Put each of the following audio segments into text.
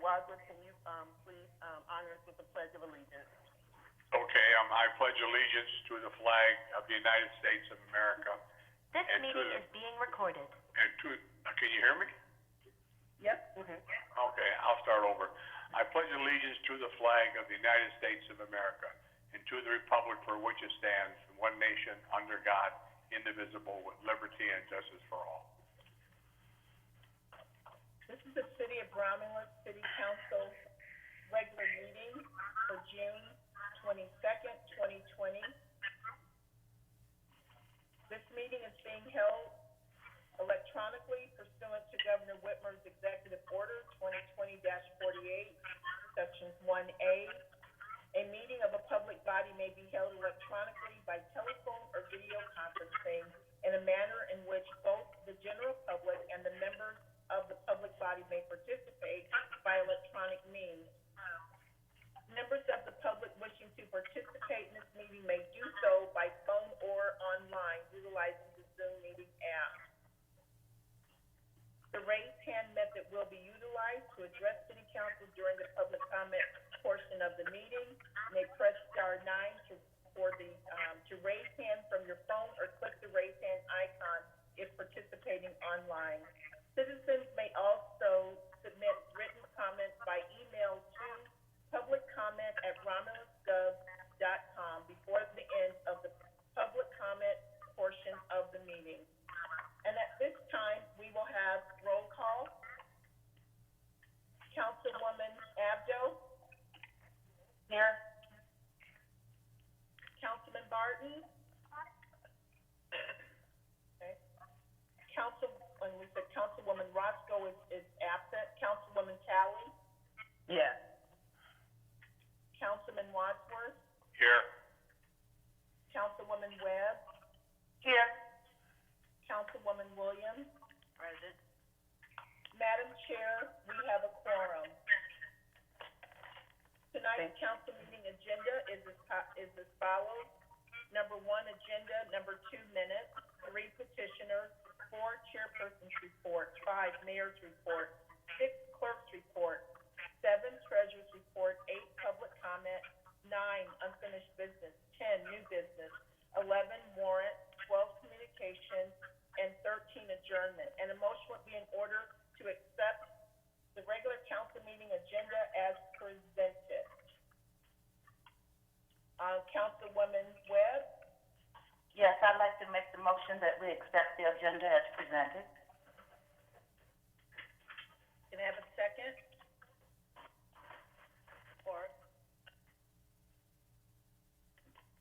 Wadsworth, can you please honor us with the Pledge of Allegiance? Okay, I pledge allegiance to the flag of the United States of America. This meeting is being recorded. And can you hear me? Yep. Okay, I'll start over. I pledge allegiance to the flag of the United States of America and to the republic for which it stands, one nation, under God, indivisible, with liberty and justice for all. This is the City of Romulus City Council regular meeting for June 22nd, 2020. This meeting is being held electronically pursuant to Governor Whitmer's Executive Order 2020-48, Sections 1A. A meeting of a public body may be held electronically by telephone or video conferencing in a manner in which both the general public and the members of the public body may participate by electronic means. Members of the public wishing to participate in this meeting may do so by phone or online utilizing the Zoom meeting app. The raise hand method will be utilized to address City Council during the public comment portion of the meeting. You may press *9 to raise hand from your phone or click the raise hand icon if participating online. Citizens may also submit written comments by email to publiccomment@romulusgov.com before the end of the public comment portion of the meeting. And at this time, we will have roll call. Councilwoman Abdo. Here. Councilman Barton. Okay. Councilwoman Roscoe is absent. Councilwoman Talley. Yes. Councilman Wadsworth. Here. Councilwoman Webb. Here. Councilwoman Williams. Present. Madam Chair, we have a quorum. Tonight's council meeting agenda is as follows. Number 1, agenda. Number 2, minutes. 3, petitioners. 4, chairperson's report. 5, mayor's report. 6, clerk's report. 7, treasurer's report. 8, public comment. 9, unfinished business. 10, new business. 11, warrant. 12, communications. And 13, adjournment. And a motion would be in order to accept the regular council meeting agenda as presented. Councilwoman Webb. Yes, I'd like to make the motion that we accept the agenda as presented. Can I have a second? Support.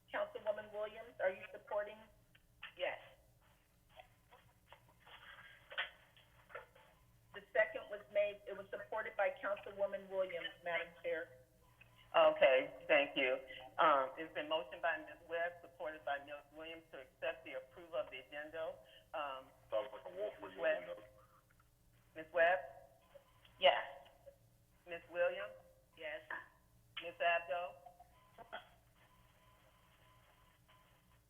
Councilwoman Williams, are you supporting? Yes. The second was made, it was supported by Councilwoman Williams, Madam Chair. Okay, thank you. It's been motioned by Ms. Webb, supported by Ms. Williams to accept the approval of the agenda. Ms. Webb? Ms. Webb? Yes. Ms. Williams? Yes. Ms. Abdo?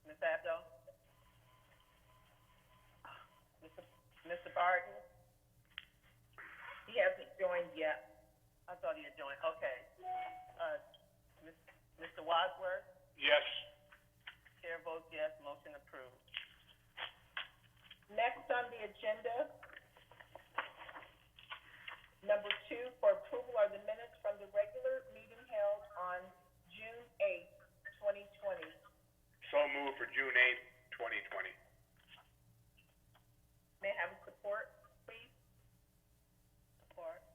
Ms. Abdo? Mr. Barton? He hasn't joined yet. I thought he had joined. Okay. Mr. Wadsworth? Yes. Chair votes yes. Motion approved. Next on the agenda, number 2, for approval are the minutes from the regular meeting held on June 8th, 2020. So moved for June 8th, 2020. May I have a support, please? Support.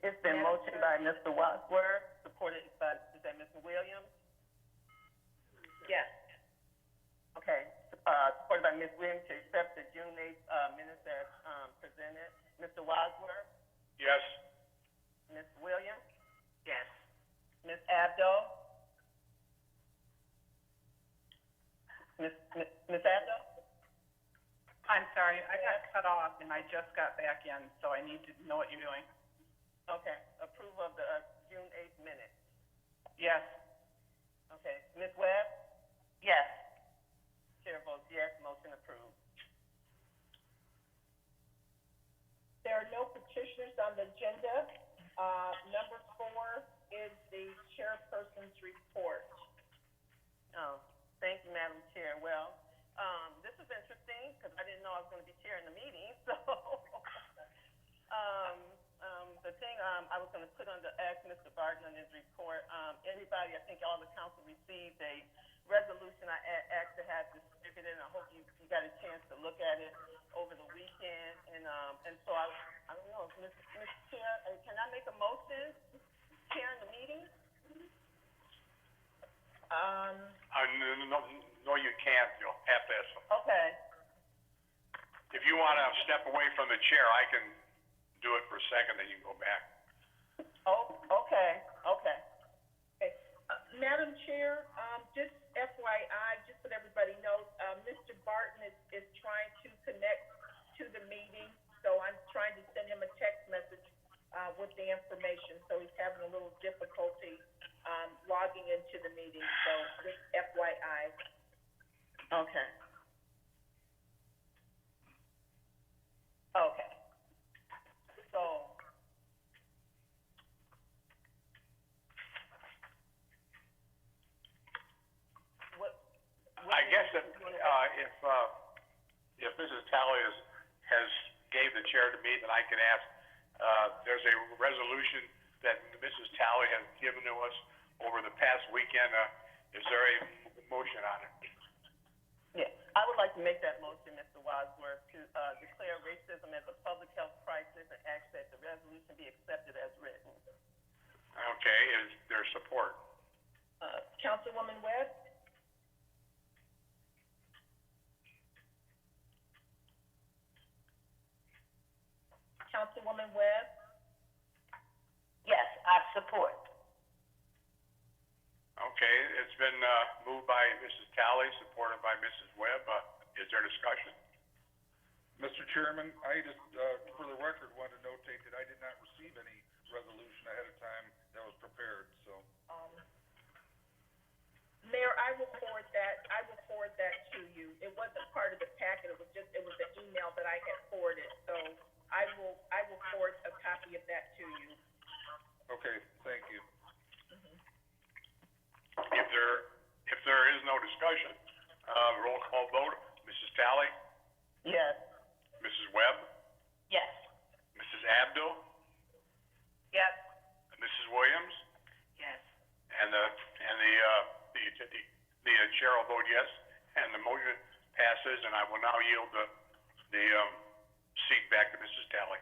It's been motioned by Mr. Wadsworth, supported by, is that Mr. Williams? Yes. Okay, supported by Ms. Williams to accept the June 8th, minutes as, presented. Mr. Wadsworth? Yes. Ms. Williams? Yes. Ms. Abdo? Ms. Abdo? I'm sorry, I got cut off and I just got back in, so I need to know what you're doing. Okay, approval of the, June 8th minutes. Yes. Okay, Ms. Webb? Yes. Chair votes yes, motion approved. There are no petitions agenda. Number 4 is the chairperson's report. Oh, thank you, Madam Chair. Well, this is interesting, because I didn't know I was gonna be chairing the meeting, so, the thing, I was gonna put under, ask Mr. Barton on his report, everybody, I think all the council received a resolution I asked to have distributed, and I hope you got a chance to look at it over the weekend, and so I don't know, Mr. Chair, can I make a motion chairing the meeting? No, you can't. You'll have to ask. Okay. If you wanna step away from the chair, I can do it for a second, then you can go back. Oh, okay. Okay. Madam Chair, just FYI, just so that everybody knows, Mr. Barton is trying to connect to the meeting, so I'm trying to send him a text message, with the information, so he's having a little difficulty, logging into the meeting, so just FYI. Okay. Okay. So, I guess if Mrs. Talley has gave the chair to me, then I can ask, there's a resolution that Mrs. Talley has given to us over the past weekend. Is there a motion on it? yeah, I would like to make that motion, Mr. Wadsworth, to, declare racism as a public health crisis and ask that the resolution be accepted as written. Okay, is there support? Councilwoman Webb? Councilwoman Webb? Yes, I support. Okay, it's been, moved by Mrs. Talley, supported by Mrs. Webb. Is there discussion? Mr. Chairman, I just, for the record, wanted to notate that I did not receive any resolution ahead of time that was prepared, so. Mayor, I will forward that to you. It wasn't part of the packet, it was an email that I had forwarded, so I will forward a copy of that to you. Okay, thank you. If there is no discussion, roll call vote. Mrs. Talley? Yes. Mrs. Webb? Yes. Mrs. Abdul? Yes. Mrs. Williams? Yes. And the chair will vote yes, and the motion passes, and I will now yield the seat back to Mrs. Talley.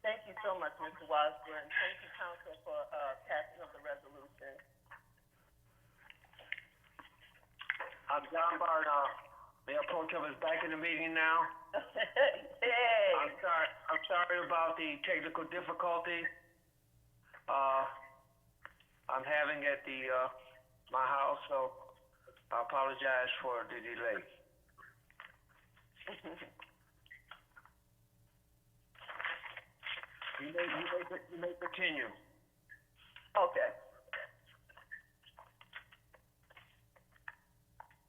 Thank you so much, Mr. Wadsworth, and thank you, council, for, passing of the resolution. I'm John Barton, Mayor Pro Tem is back in the meeting now. Hey. I'm sorry about the technical difficulty. I'm having at my house, so I apologize for the delay. You may continue. Okay.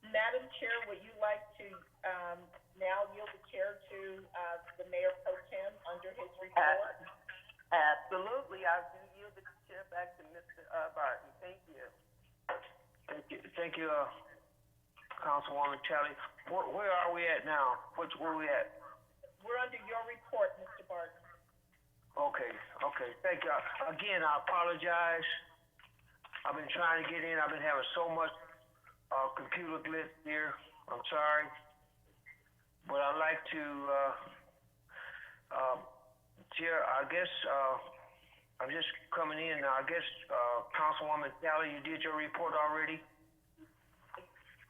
Madam Chair, would you like to, now yield the chair to, the Mayor Pro Tem under his report? Absolutely, I do yield the chair back to Mr. Barton, thank you. Thank you, Councilwoman Talley. Where are we at now? Where we at? We're under your report, Mr. Barton. Okay, thank you. Again, I apologize. I've been trying to get in. I've been having so much computer glitch here. I'm sorry. But I'd like to, Chair, I guess, I'm just coming in now. I guess, Councilwoman Talley, you did your report already?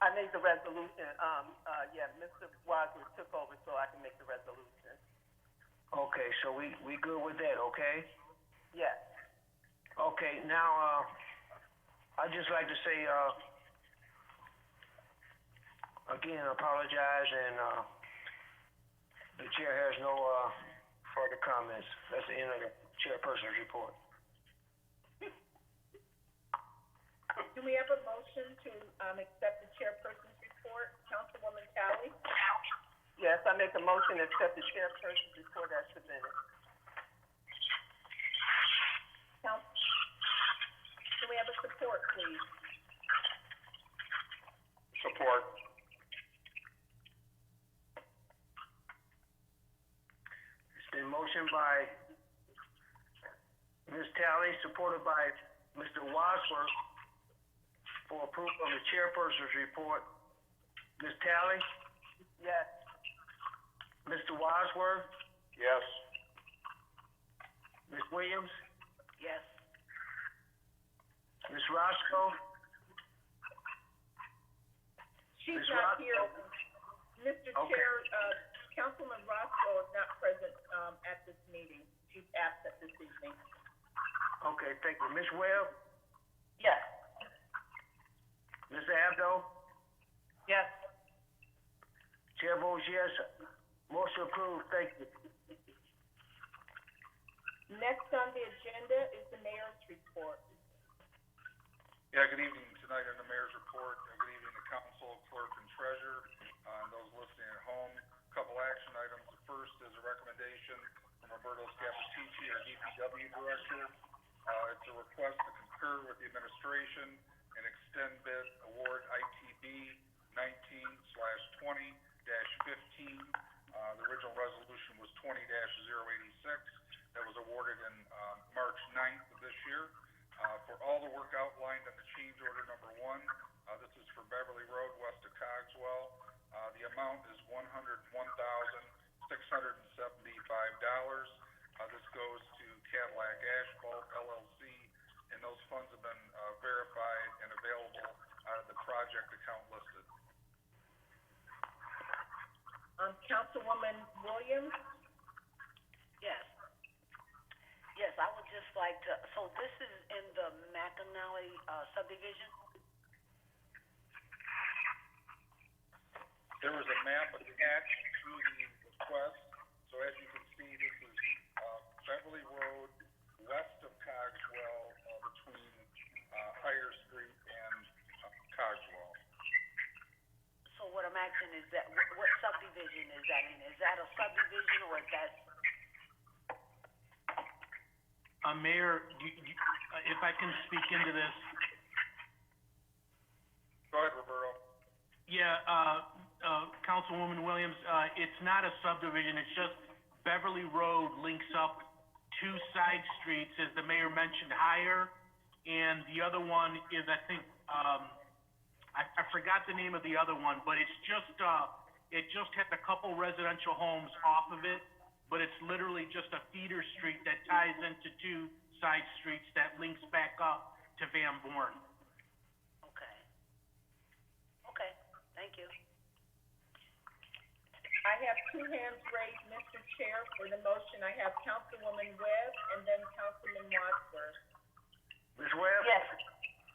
I made the resolution, yeah, Mr. Wadsworth took over so I can make the resolution. Okay, so we good with that, okay? Yes. Okay, now, I'd just like to say, again, apologize, and, the chair has no, further comments. That's the end of the chairperson's report. Do we have a motion to, accept the chairperson's report? Councilwoman Talley? Yes, I make a motion to accept the chairperson's report as submitted. Motion by Ms. Tally, supported by Mr. Wadsworth for approval of the chairperson's report. Ms. Tally? Yes. Mr. Wadsworth? Yes. Ms. Williams? Yes. Ms. Roscoe? She's Ms. not Roscoe? here. Mr. Okay. Chair, Councilman Roscoe is not present, at this meeting. She's absent this evening. Okay, thank you. Ms. Webb? Yes. Ms. Abdo? Yes. Chair votes yes. Motion approved, thank you. Next on the agenda is the mayor's report. Yeah, good evening tonight on the mayor's report. Good evening to council, clerk, and treasurer, and those listening at home. Couple action items. The first is a recommendation from Roberto Scapitici, our DPW director. It's a request to concur with the administration and extend bid award ITB 19/20-15. The original resolution was 20-086. That was awarded in March 9th of this year. For all the work outlined on the change order number 1, this is for Beverly Road west of Cogswell. The amount is $101,675. This goes to Cadillac Asphalt LLC, and those funds have been verified and available out of the project account listed. Councilwoman Williams? Yes. Yes, I would just like to, so this is in the McAnally, subdivision? There was a map attached to the request, so as you can see, this is Beverly Road west of Cogswell, between Higher Street and Cogswell. So what I'm asking is that, what subdivision is that in? Is that a subdivision or is that? Mayor, if I can speak into this. Go ahead, Roberto. Yeah, Councilwoman Williams, it's not a subdivision, it's just Beverly Road links up two side streets, as the mayor mentioned, higher, and the other one is, I think, I forgot the name of the other one, but it's just, it just has a couple residential homes off of it, but it's literally just a feeder street that ties into two side streets that links back up to Van Born. Okay. Okay, thank you. I have two hands raised, Mr. Chair, for the motion. I have Councilwoman Webb and then Councilman Wadsworth. Ms. Webb? Yes,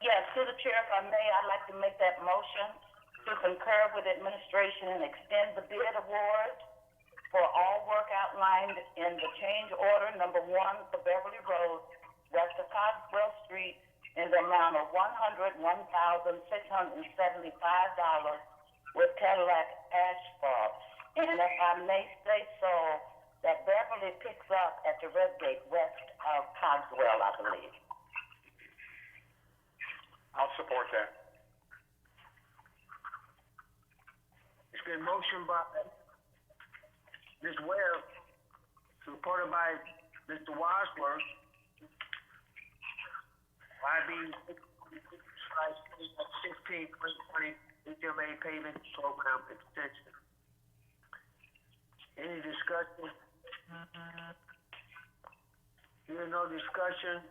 yes, through the chair, if I may, I'd like to make that motion to concur with administration and extend the bid award for all work outlined in the change order number 1 for Beverly Road, west of Cogswell Street, in the amount of $101,675 with Cadillac Asphalt. And if I may say so, that Beverly picks up at the Red Gate west of Cogswell, I believe. I'll support that. It's been motioned by Ms. Webb, supported by Mr. Wadsworth. YB 16/2020 HMA payment program extension. Any discussion? Hearing no discussion,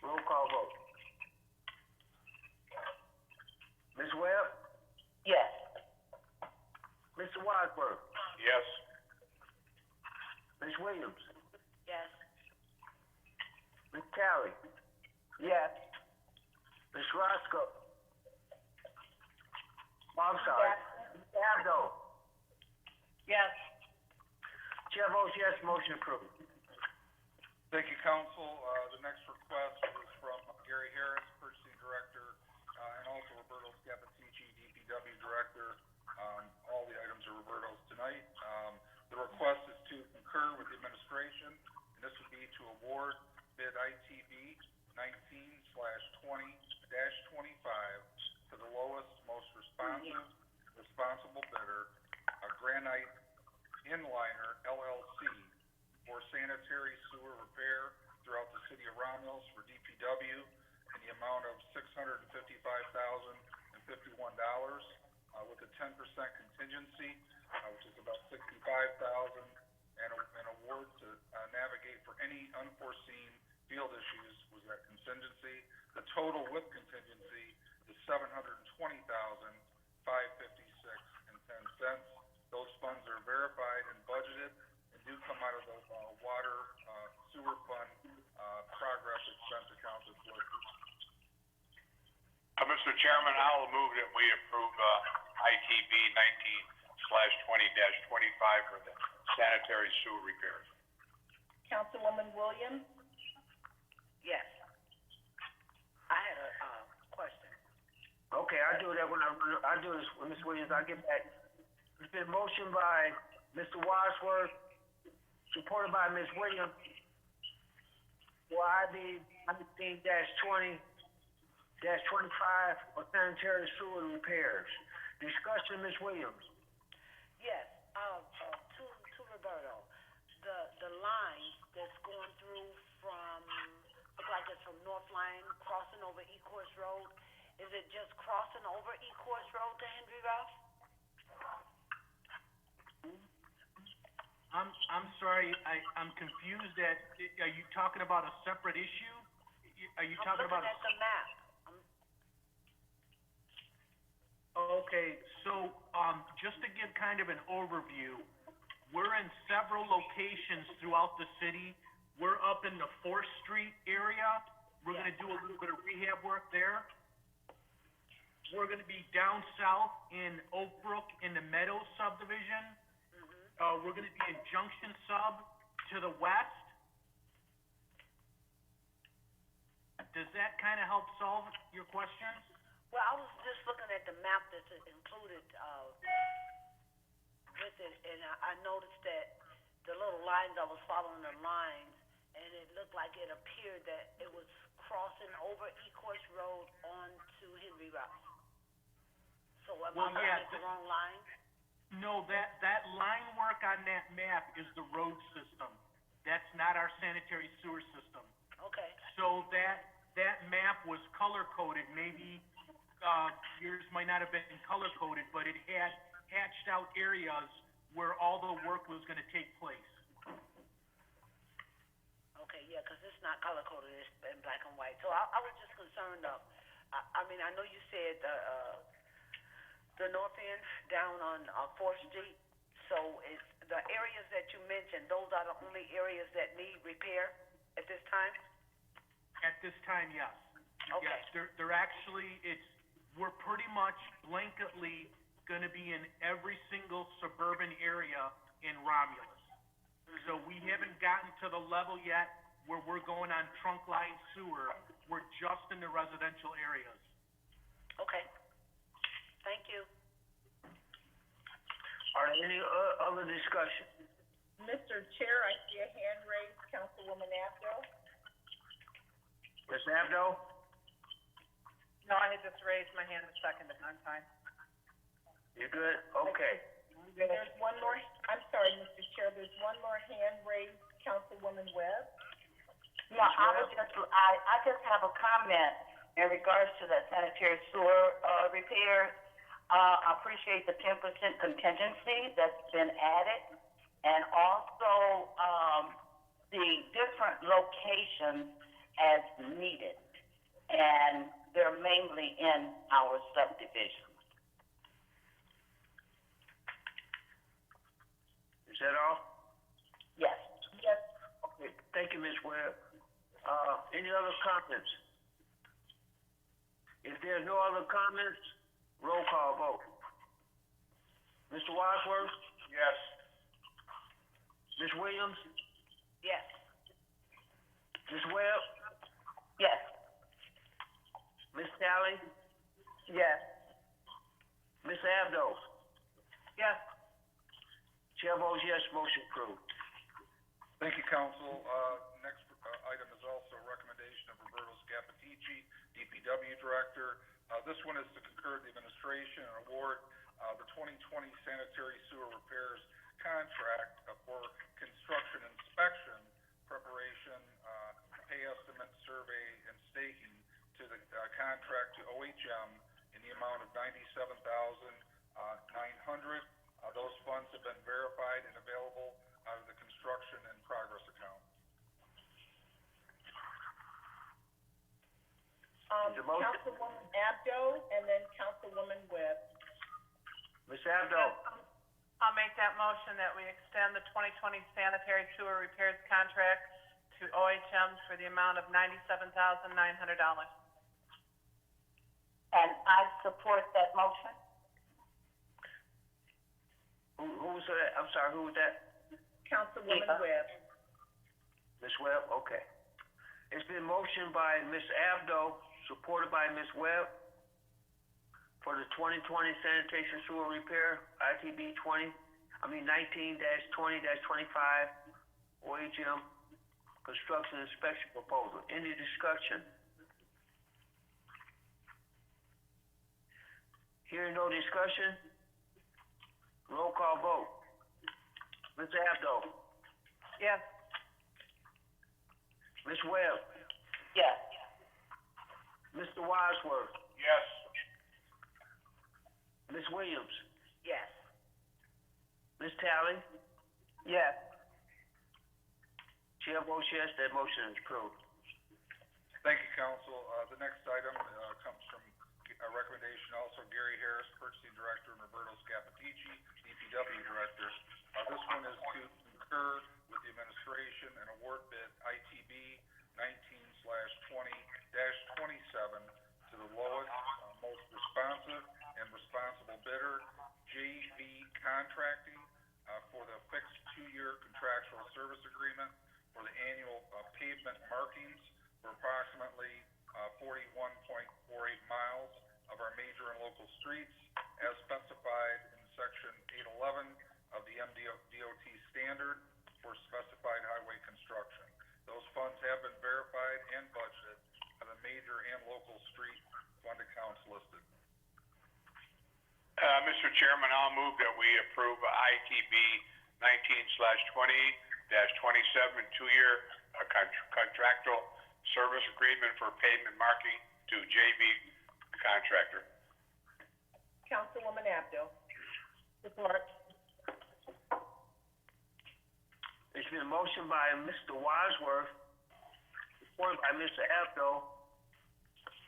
roll call vote. Ms. Webb? Yes. Mr. Wadsworth? Yes. Ms. Williams? Yes. Ms. Talley? Yes. Ms. Roscoe? I'm sorry. Ms. Abdo? Yes. Chair votes yes, motion approved. Thank you, council. The next request is from Gary Harris, purchasing director, and also Roberto Scapitici, DPW director. All the items are Roberto's tonight. The request is to concur with the administration, and this would be to award bid ITB 19/20-25 to the lowest, most responsible bidder, Granite Inliner LLC, sanitary sewer repair throughout the city of Romulus for DPW in the amount of $655,051, with a 10% contingency, which is about $65,000, and an award to navigate for any unforeseen field issues was that contingency. The total with contingency is $720,556.10. Those funds are verified and budgeted and do come out of the water sewer fund progress expense account that's listed. Mr. Chairman, I'll move that we approve, ITB 19/20-25 for the sanitary sewer repairs. Councilwoman Williams? Yes. I had a question. Okay, I do that I do this when Ms. Williams, I get back. It's been motioned by Mr. Wadsworth, supported by Ms. Williams, for IB 19-20-25 for sanitary sewer repairs. Discussion, Ms. Williams. Yes, to Roberto, the line that's going through from, look like it's from North Line crossing over Ecorse Road, is it just crossing over Ecorse Road to Henry Rouse? I'm sorry, I'm confused at, are you talking about a separate issue? Are you talking about? I'm looking at the map. Okay, so, just to give kind of an overview, we're in several locations throughout the city. We're up in the 4th Street area. We're gonna do a little bit of rehab work there. We're gonna be down south in Oak Brook in the Meadows subdivision. We're gonna be in Junction Sub to the west. Does that kind of help solve your questions? Well, I was just looking at the map that's included, with it, and I noticed that the little lines, I was following the lines, and it looked like it appeared that it was crossing over Ecorse Road onto Henry Rouse. So am I looking at the wrong line? No, that line work on that map is the road system. That's not our sanitary sewer system. Okay. So that map was color-coded, maybe, yours might not have been color-coded, but it had hatched out areas where all the work was gonna take place. Okay, yeah, 'cause it's not color-coded, it's in black and white. So I was just concerned of, I mean, I know you said, the north end down on, 4th Street, so it's, the areas that you mentioned, those are the only areas that need repair at this time? At this time, yes. Okay. Yes, they're actually, we're pretty much blanketly gonna be in every single suburban area in Romulus. So we haven't gotten to the level yet where we're going on trunk line sewer. We're just in the residential areas. Okay. Thank you. Are there any other discussion? Mr. Chair, I see a hand raised, Councilwoman Abdo. Ms. Abdo? No, I had just raised my hand a second, and I'm fine. You good? Okay. There's one more, I'm sorry, Mr. Chair, there's one more hand raised, Councilwoman Webb. Yeah, I just have a comment in regards to the sanitary sewer, repairs. I appreciate the 10% contingency that's been added, and also, the different locations as needed. And they're mainly in our subdivision. Is that all? Yes. Yes, Okay, thank you, Ms. Webb. Any other comments? If there's no other comments, roll call vote. Mr. Wadsworth? Yes. Ms. Williams? Yes. Ms. Webb? Yes. Ms. Talley? yes. Ms. Abdo? Yes. Chair votes yes, motion approved. Thank you, council. Next item is also a recommendation of Roberto Scapitici, DPW Director. This one is to concur the administration and award the 2020 sanitary sewer repairs contract for construction inspection OHM in the amount of $97,900. Those funds have been verified and available out of the construction in progress account. The motion- Councilwoman Abdo, and then Councilwoman Webb. Ms. Abdo, I'll make that motion that we extend the 2020 sanitary sewer repairs contract to OHM for the amount of $97,900. And I support that motion. who was that? I'm sorry, who was that? Councilwoman Yeah. Webb. Ms. Webb, okay. It's been motioned by Ms. Abdo, supported by Ms. Webb, for the 2020 sanitation sewer repair, ITB 19-20-25, OHM construction inspection proposal. Any discussion? Hearing no discussion, roll call vote. Ms. Abdo, Yes. Ms. Webb, Yes. Mr. Wadsworth, Yes. Ms. Williams, Yes. Ms. Tally, Yes. Chair votes yes, that motion is approved. Thank you, council. The next item, comes from a recommendation also Gary Harris, Purchasing Director, and Roberto Scapitici, DPW Director. This one is to concur with the administration and award bid ITB 19/20-27 to the lowest, most responsive and responsible bidder, JV Contracting, for the fixed 2-year contractual service agreement for the annual pavement markings for approximately 41.48 miles of our major and local streets, as specified in Section 811 of the MDOT standard for specified highway construction. Those funds have been verified and budgeted for the major and local street fund accounts listed. Mr. Chairman, I'll move that we approve ITB 19/20-27 2-year contractual service agreement for pavement marking to JV Contractor. Councilwoman Abdo. Support. It's been motioned by Mr. Wadsworth, supported by Mr. Abdo,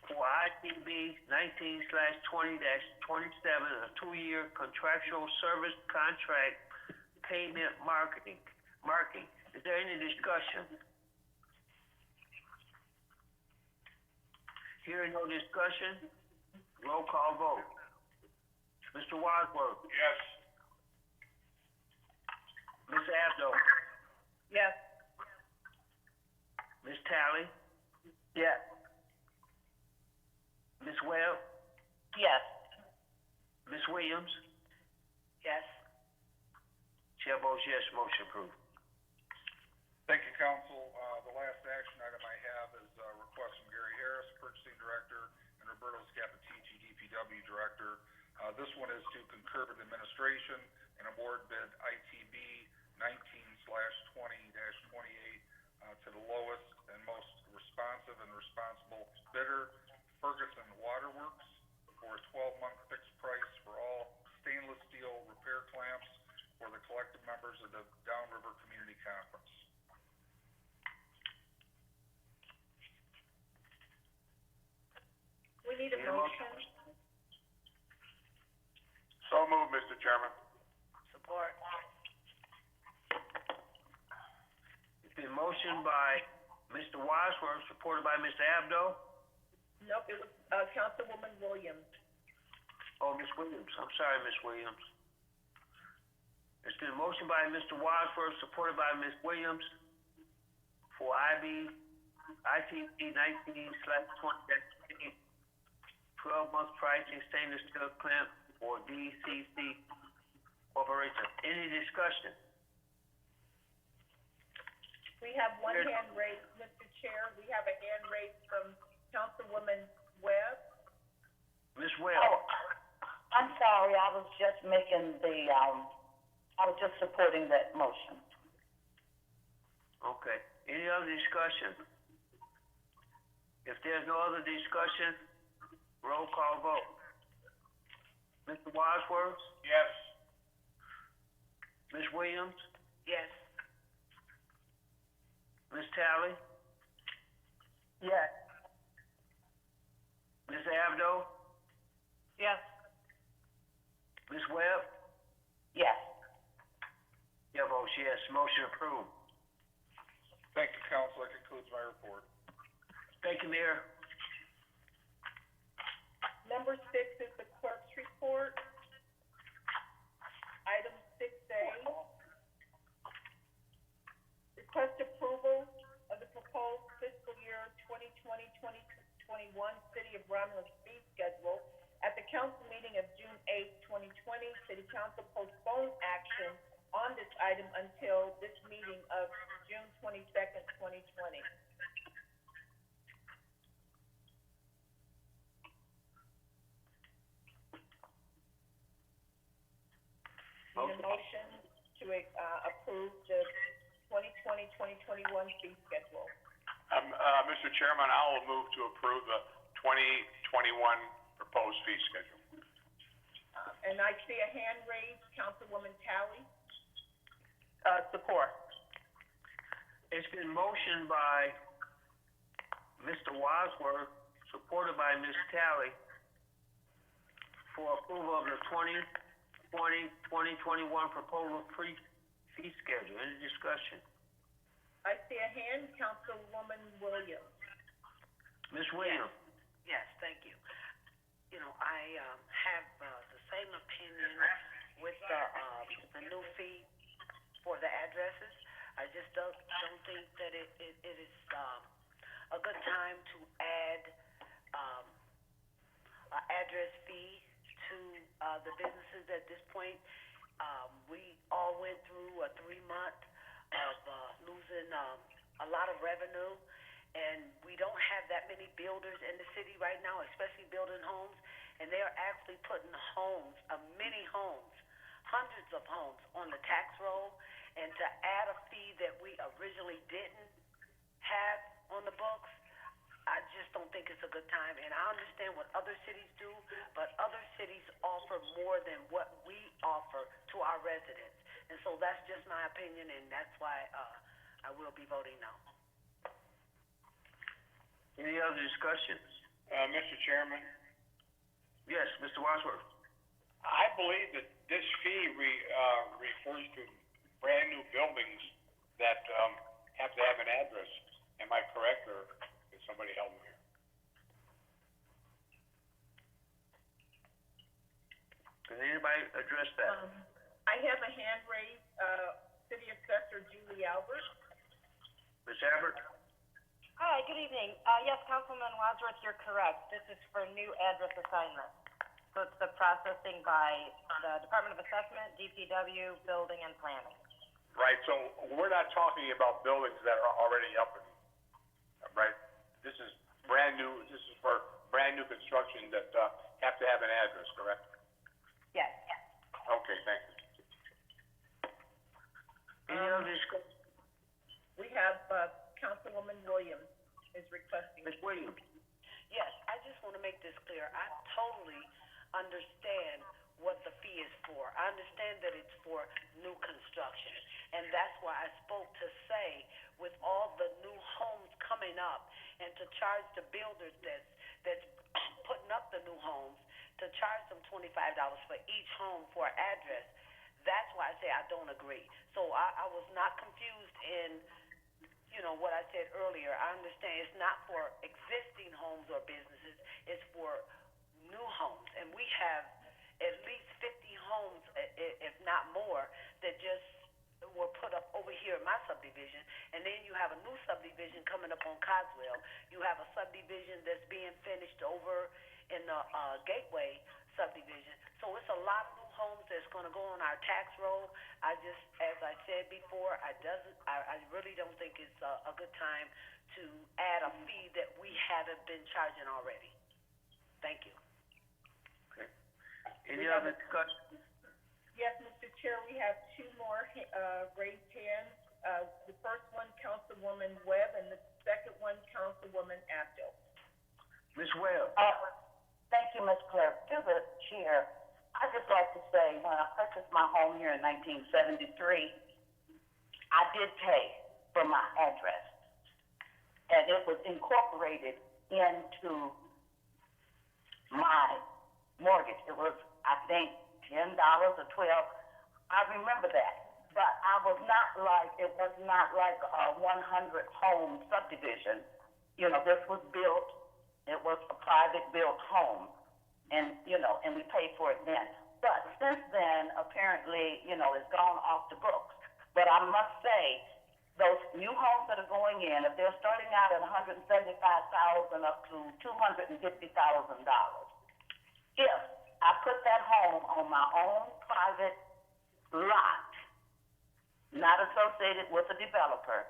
for ITB 19/20-27, a 2-year contractual service contract pavement marking. Is there any discussion? Hearing no discussion, roll call vote. Mr. Wadsworth, Yes. Ms. Abdo, Yes. Ms. Tally, Yes. Ms. Webb, Yes. Ms. Williams, Yes. Chair votes yes, motion approved. Thank you, council. The last action item I have is a request from Gary Harris, Purchasing Director, and Roberto Scapitici, DPW Director. This one is to concur with administration and award bid ITB 19/20-28 to the lowest and most responsive and responsible bidder, Ferguson Waterworks, for a 12-month fixed price for all stainless steel repair clamps for the collective members of the Downriver Community Conference. We need a motion. So moved, Mr. Chairman. Support. It's been motioned by Mr. Wadsworth, supported by Mr. Abdo. Nope, it was, Councilwoman Williams. Oh, Ms. Williams, I'm sorry, Ms. Williams. It's been motioned by Mr. Wadsworth, supported by Ms. Williams, for ITB 19/20, 12-month pricing stainless steel clamp for DCC Corporation. Any discussion? We have one hand raised, Mr. Chair. We have a hand raised from Councilwoman Webb. Ms. Webb? Oh, I'm sorry, I was just making the, I was just supporting that motion. Okay. Any other discussion? If there's no other discussion, Roll call vote. Mr. Wadsworth? Yes. Ms. Williams? Yes. Ms. Tally? Yes. Ms. Abdo? Yes. Ms. Webb? Yes. Yeah, votes yes. Motion approved. Thank you, council. That concludes my report. Thank you, Mayor. Number 6 is the clerk's report. Item 6A. Request approval of the proposed fiscal year 2020-2021 City of Romulus fee schedule. At the council meeting of June 8, 2020, City Council postponed action on this item until this meeting of June 22nd, 2020. Need a motion to, approve the 2020-2021 fee schedule. Mr. Chairman, I will move to approve the 2021 proposed fee schedule. And I see a hand raised, Councilwoman Tally. Support. It's been motioned by Mr. Wadsworth, supported by Ms. Tally, for approval of the 2020-2021 proposal fee schedule. Any discussion? I see a hand, Councilwoman Williams. Ms. Williams? Yes, thank you. You know, I, have, the same opinion with the new fee for the addresses. I just don't think that it is, a good time to add, a address fee to, the businesses at this point. We all went through a 3-month of, losing, a lot of revenue, and we don't have that many builders in the city right now, especially building homes, and they are actually putting homes, many homes, hundreds of homes on the tax roll, and to add a fee that we originally didn't have on the books, I just don't think it's a good time. And I understand what other cities do, but other cities offer more than what we offer to our residents. And so that's just my opinion, and that's why, I will be voting no. Any other discussion? Mr. Chairman, Yes, Mr. Wadsworth. I believe that this fee refers to brand new buildings that, have to have an address. Am I correct, or can somebody help me here? Can anybody address that? I have a hand raised, City Assessor Julie Albert. Ms. Abbott? Hi, good evening. Yes, Councilman Wadsworth, you're correct. This is for new address assignments. So it's the processing by the Department of Assessment, DPW, Building and Planning. Right, so we're not talking about buildings that are already up and, right? This is brand new, this is for brand new construction that, have to have an address, correct? Yes. Okay, thank you. Any other discussion? We have, Councilwoman Williams is requesting. Ms. Williams? Yes, I just want to make this clear. I totally understand what the fee is for. I understand that it's for new construction. And that's why I spoke to say, with all the new homes coming up, and to charge the builders that's putting up the new homes, to charge them $25 for each home for an address, that's why I say I don't agree. So I was not confused in, you know, what I said earlier. I understand it's not for existing homes or businesses, it's for new homes. And we have at least 50 homes, if not more, that just were put up over here in my subdivision. And then you have a new subdivision coming up on Cogswell. You have a subdivision that's being finished over in the Gateway subdivision. So it's a lot of new homes that's gonna go on our tax roll. I just, as I said before, I really don't think it's a good time to add a fee that we haven't been charging already. Thank you. Okay. Any other discussion? Yes, Mr. Chair, we have 2 more, raised hands. The first one, Councilwoman Webb, and the second one, Councilwoman Abdo. Ms. Webb? Thank you, Ms. Clerk. To the chair, I'd just like to say, when I purchased my home here in 1973, I did pay for my address, and it was incorporated into my mortgage. It was, I think, $10 or $12. I remember that, but it was not like a 100 home subdivision. You know, this was built. It was a private built home, and and we paid for it then. But since then, apparently, it's gone off the books. But I must say, those new homes that are going in, if they're starting out at $175,000 up to $250,000, if I put that home on my own private lot, not associated with a developer,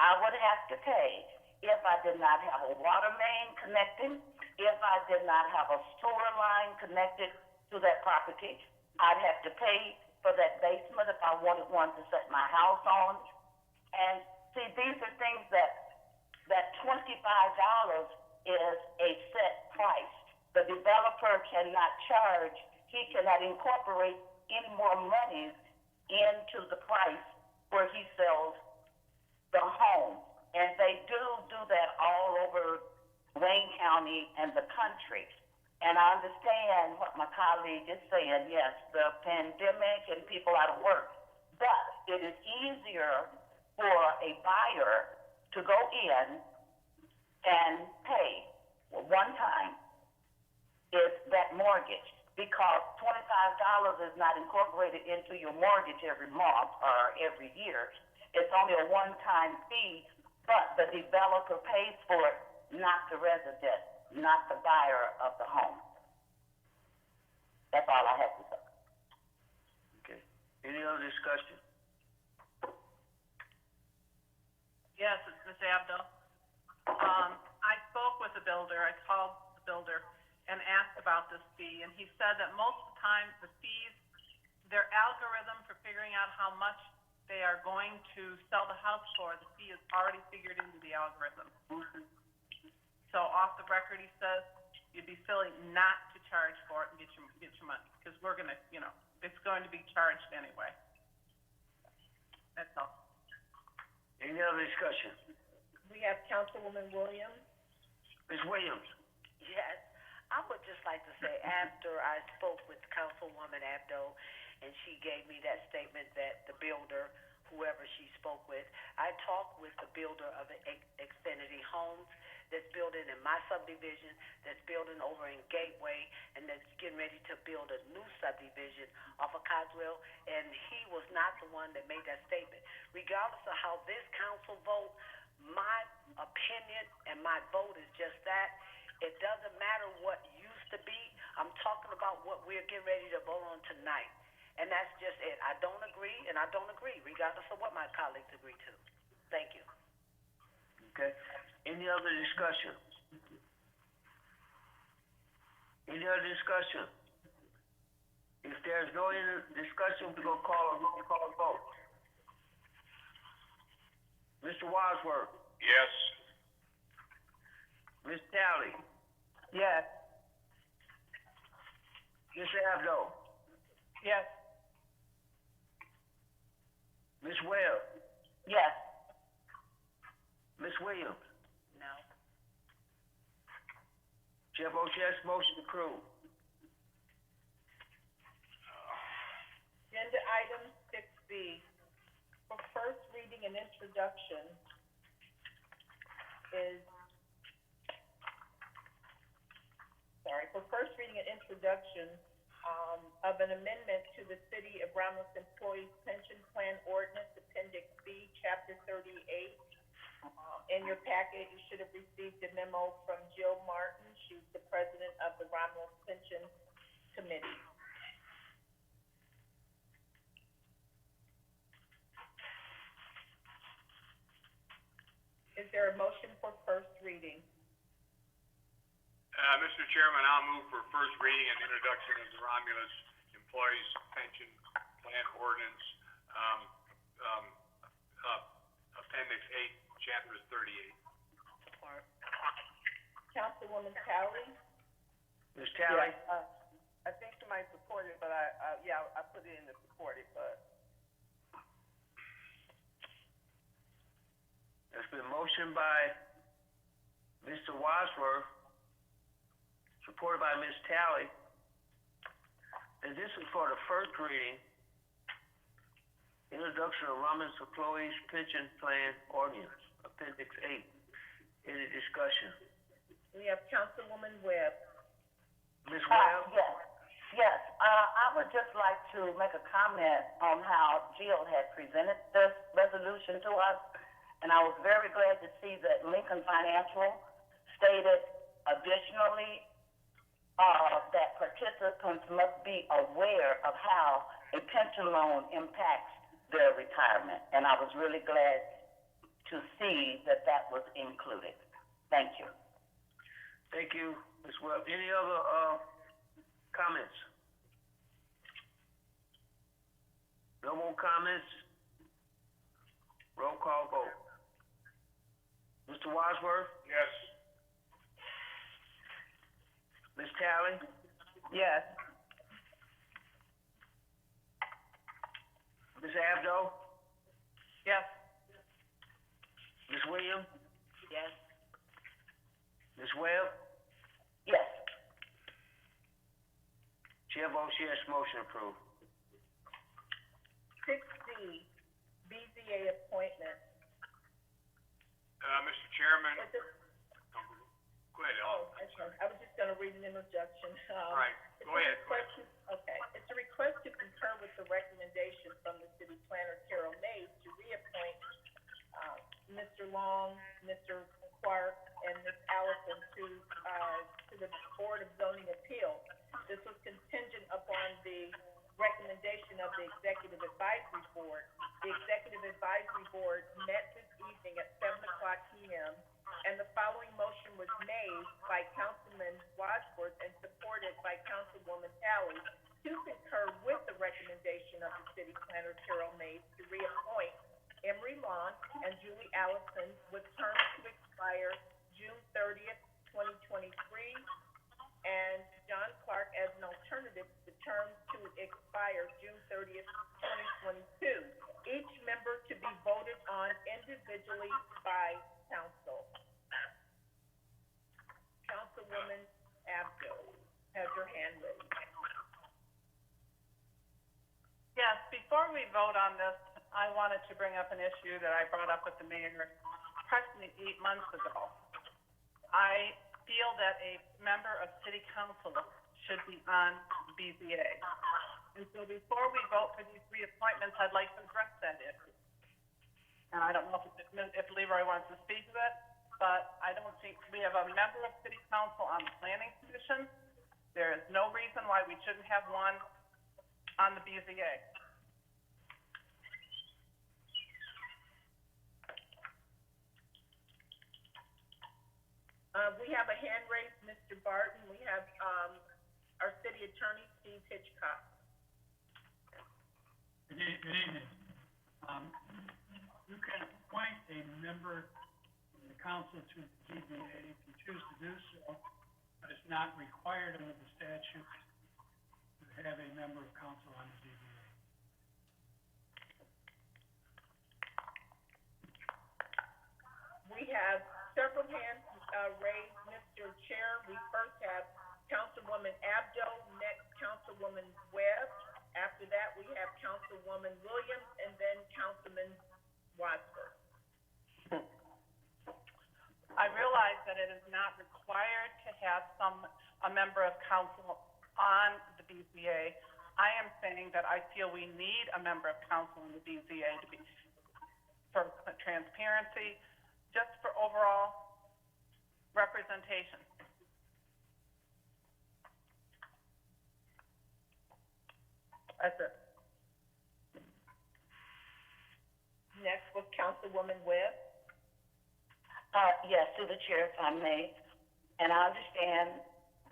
I would have to pay if I did not have a water main connecting, if I did not have a sewer line connected to that property. I'd have to pay for that basement if I wanted one to set my house on. And see, these are things that $25 is a set price. The developer cannot charge, he cannot incorporate any more monies into the price where he sells the home. And they do that all over Wayne County and the country. And I understand what my colleague is saying, yes, the pandemic and people out of work. But it is easier for a buyer to go in and pay one time is that mortgage, because $25 is not incorporated into your mortgage every month or every year. It's only a one-time fee, but the developer pays for it, not the resident, not the buyer of the home. That's all I have to say. Okay. Any other discussion? Yes, it's Ms. Abdo. I spoke with the builder, I called the builder and asked about this fee, and he said that most of the time the fees, their algorithm for figuring out how much they are going to sell the house for, the fee is already figured into the algorithm. So off the record, he says, you'd be silly not to charge for it and get your money, because we're gonna, it's going to be charged anyway. That's all. Any other discussion? We have Councilwoman Williams. Ms. Williams? Yes, I would just like to say, after I spoke with Councilwoman Abdo, and she gave me that statement that the builder, whoever she spoke with, I talked with the builder of the Xfinity Homes that's building in my subdivision, that's building over in Gateway, and that's getting ready to build a new subdivision off of Coswell, and he was not the one that made that statement. Regardless of how this council vote, my opinion and my vote is just that. It doesn't matter what used to be. I'm talking about what we're getting ready to vote on tonight. And that's just it. I don't agree, and I don't agree, regardless of what my colleagues agree to. Thank you. Okay. Any other discussion? Any other discussion? If there's no other discussion, we're gonna call a roll call vote. Mr. Wadsworth? Yes. Ms. Talley? Yes. Ms. Abdo? Yes. Ms. Webb? Yes. Ms. Williams? No. Chair votes yes, motion approved. Agenda item 6B, for first reading and introduction of an amendment to the City of Romulus Employees Pension Plan Ordinance, Appendix B, Chapter 38. In your packet, you should have received a memo from Jill Martin. She's the president of the Romulus Pension Committee. Is there a motion for first reading? Mr. Chairman, I'll move for first reading and introduction of the Romulus Employees Pension Plan Ordinance, Appendix 8, Chapter 38. Support. Councilwoman Talley? Ms. Tally? I think somebody supported it, but I put it in the supported, but. It's been motioned by Mr. Wadsworth, supported by Ms. Tally, and this is for the first reading, introduction of Romulus Employees Pension Plan Ordinance, Appendix 8. Any discussion? We have Councilwoman Webb. Ms. Webb? Yes, I would just like to make a comment on how Jill had presented this resolution to us. And I was very glad to see that Lincoln Financial stated additionally, that participants must be aware of how a pension loan impacts their retirement. And I was really glad to see that that was included. Thank you. Thank you, Ms. Webb. Any other, comments? No more comments? Roll call vote. Mr. Wadsworth? Yes. Ms. Tally? Yes. Ms. Abdo? Yes. Ms. Williams? Yes? Ms. Webb? Yes. Chair votes yes, motion approved. 6D, BZA appointment. Mr. Chairman, Is it- go ahead, Oh, I'm sorry. I was just gonna read an introduction. All right, It's go a ahead. request to- Okay, it's a request to concur with the recommendation from the city planner, Carol Mays, to reappoint, Mr. Long, Mr. Clark, and Ms. Allison to the Board of Zoning Appeals. This was contingent upon the recommendation of the Executive Advisory Board. The Executive Advisory Board met this evening at 7:00 p.m., and the following motion was made by Councilman Wadsworth and supported by Councilwoman Talley to concur with the recommendation of the city planner, Carol Mays, to reappoint Emery Long and Julie Allison with terms to expire June 30th, 2023, and John Clark as an alternative to the terms to expire June 30th, 2022. Each member to be voted on individually by council. Councilwoman Abdo has her hand raised. Yes, before we vote on this, I wanted to bring up an issue that I brought up with the mayor approximately 8 months ago. I feel that a member of city council should be on BZA. And so before we vote for these reappointments, I'd like to address that issue. And I don't know if Leroy wants to speak to it, but I don't think, we have a member of city council on the planning commission. There is no reason why we shouldn't have one on the BZA. We have a hand raised, Mr. Barton. We have, our city attorney, Steve Hitchcock. Good evening. You can appoint a member of the council to the ZBA if you choose to do so, but it's not required under the statute to have a member of council on the ZBA. We have several hands, raised, Mr. Chair. We first have Councilwoman Abdo, next Councilwoman Webb. After that, we have Councilwoman Williams, and then Councilman Wadsworth. I realize that it is not required to have a member of council on the BZA. I am saying that I feel we need a member of council in the BZA to be, for transparency, just for overall representation. That's it. Next was Councilwoman Webb. Yes, through the chair, if I may. And I understand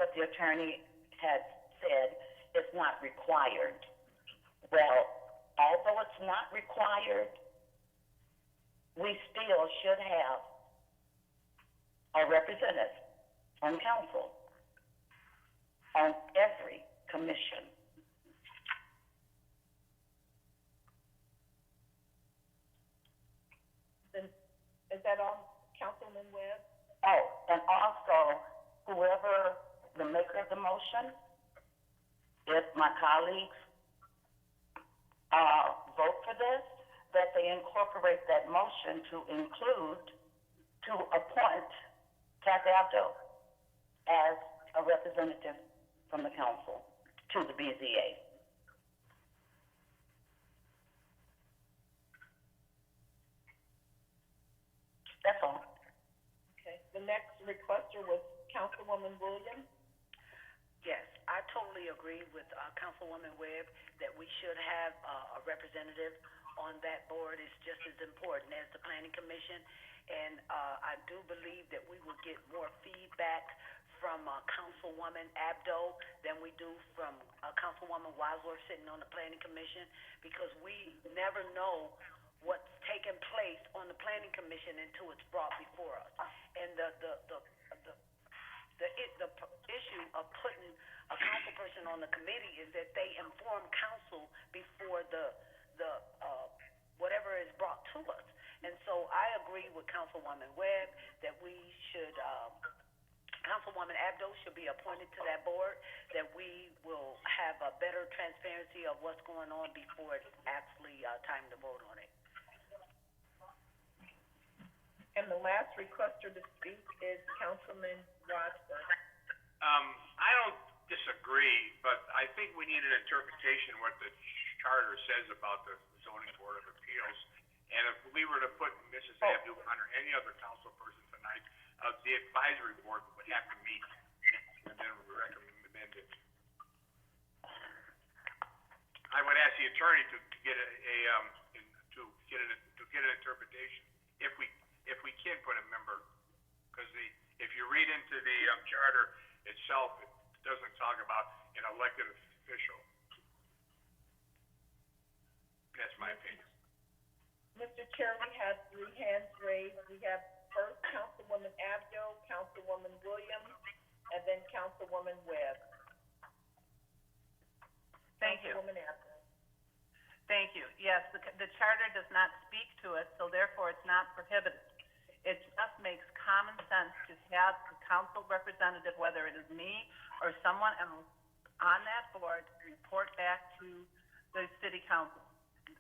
what the attorney had said, it's not required. Well, although it's not required, we still should have a representative on council. on every commission. Then, is that all, Councilman Webb? Oh, and also, whoever the maker of the motion, if my colleagues, vote for this, that they incorporate that motion to include, to appoint Kathy Abdo as a representative from the council to the BZA. That's all. Okay, the next requester was Councilwoman Williams. Yes, I totally agree with, Councilwoman Webb that we should have, a representative on that board. It's just as important as the Planning Commission. And, I do believe that we will get more feedback from, Councilwoman Abdo than we do from, Councilwoman Wadsworth sitting on the Planning Commission, because we never know what's taking place on the Planning Commission until it's brought before us. And the issue of putting a council person on the committee is that they inform council before the whatever is brought to us. And so I agree with Councilwoman Webb that we should, Councilwoman Abdo should be appointed to that board, that we will have a better transparency of what's going on before it's actually, time to vote on it. And the last requester to speak is Councilman Wadsworth. I don't disagree, but I think we need an interpretation what the charter says about the zoning board of appeals. And if we were to put Mrs. Abdu on or any other council person tonight, the advisory board would have to meet and then recommend it. I would ask the attorney to get an interpretation if we can put a member, because if you read into the charter itself, it doesn't talk about an elected official. That's my opinion. Mr. Chair, we have 3 hands raised. We have first Councilwoman Abdo, Councilwoman Williams, and then Councilwoman Webb. Thank you. Councilwoman Abdo. Thank you. Yes, the charter does not speak to it, so therefore it's not prohibited. It just makes common sense to have the council representative, whether it is me or someone else, on that board to report back to the city council.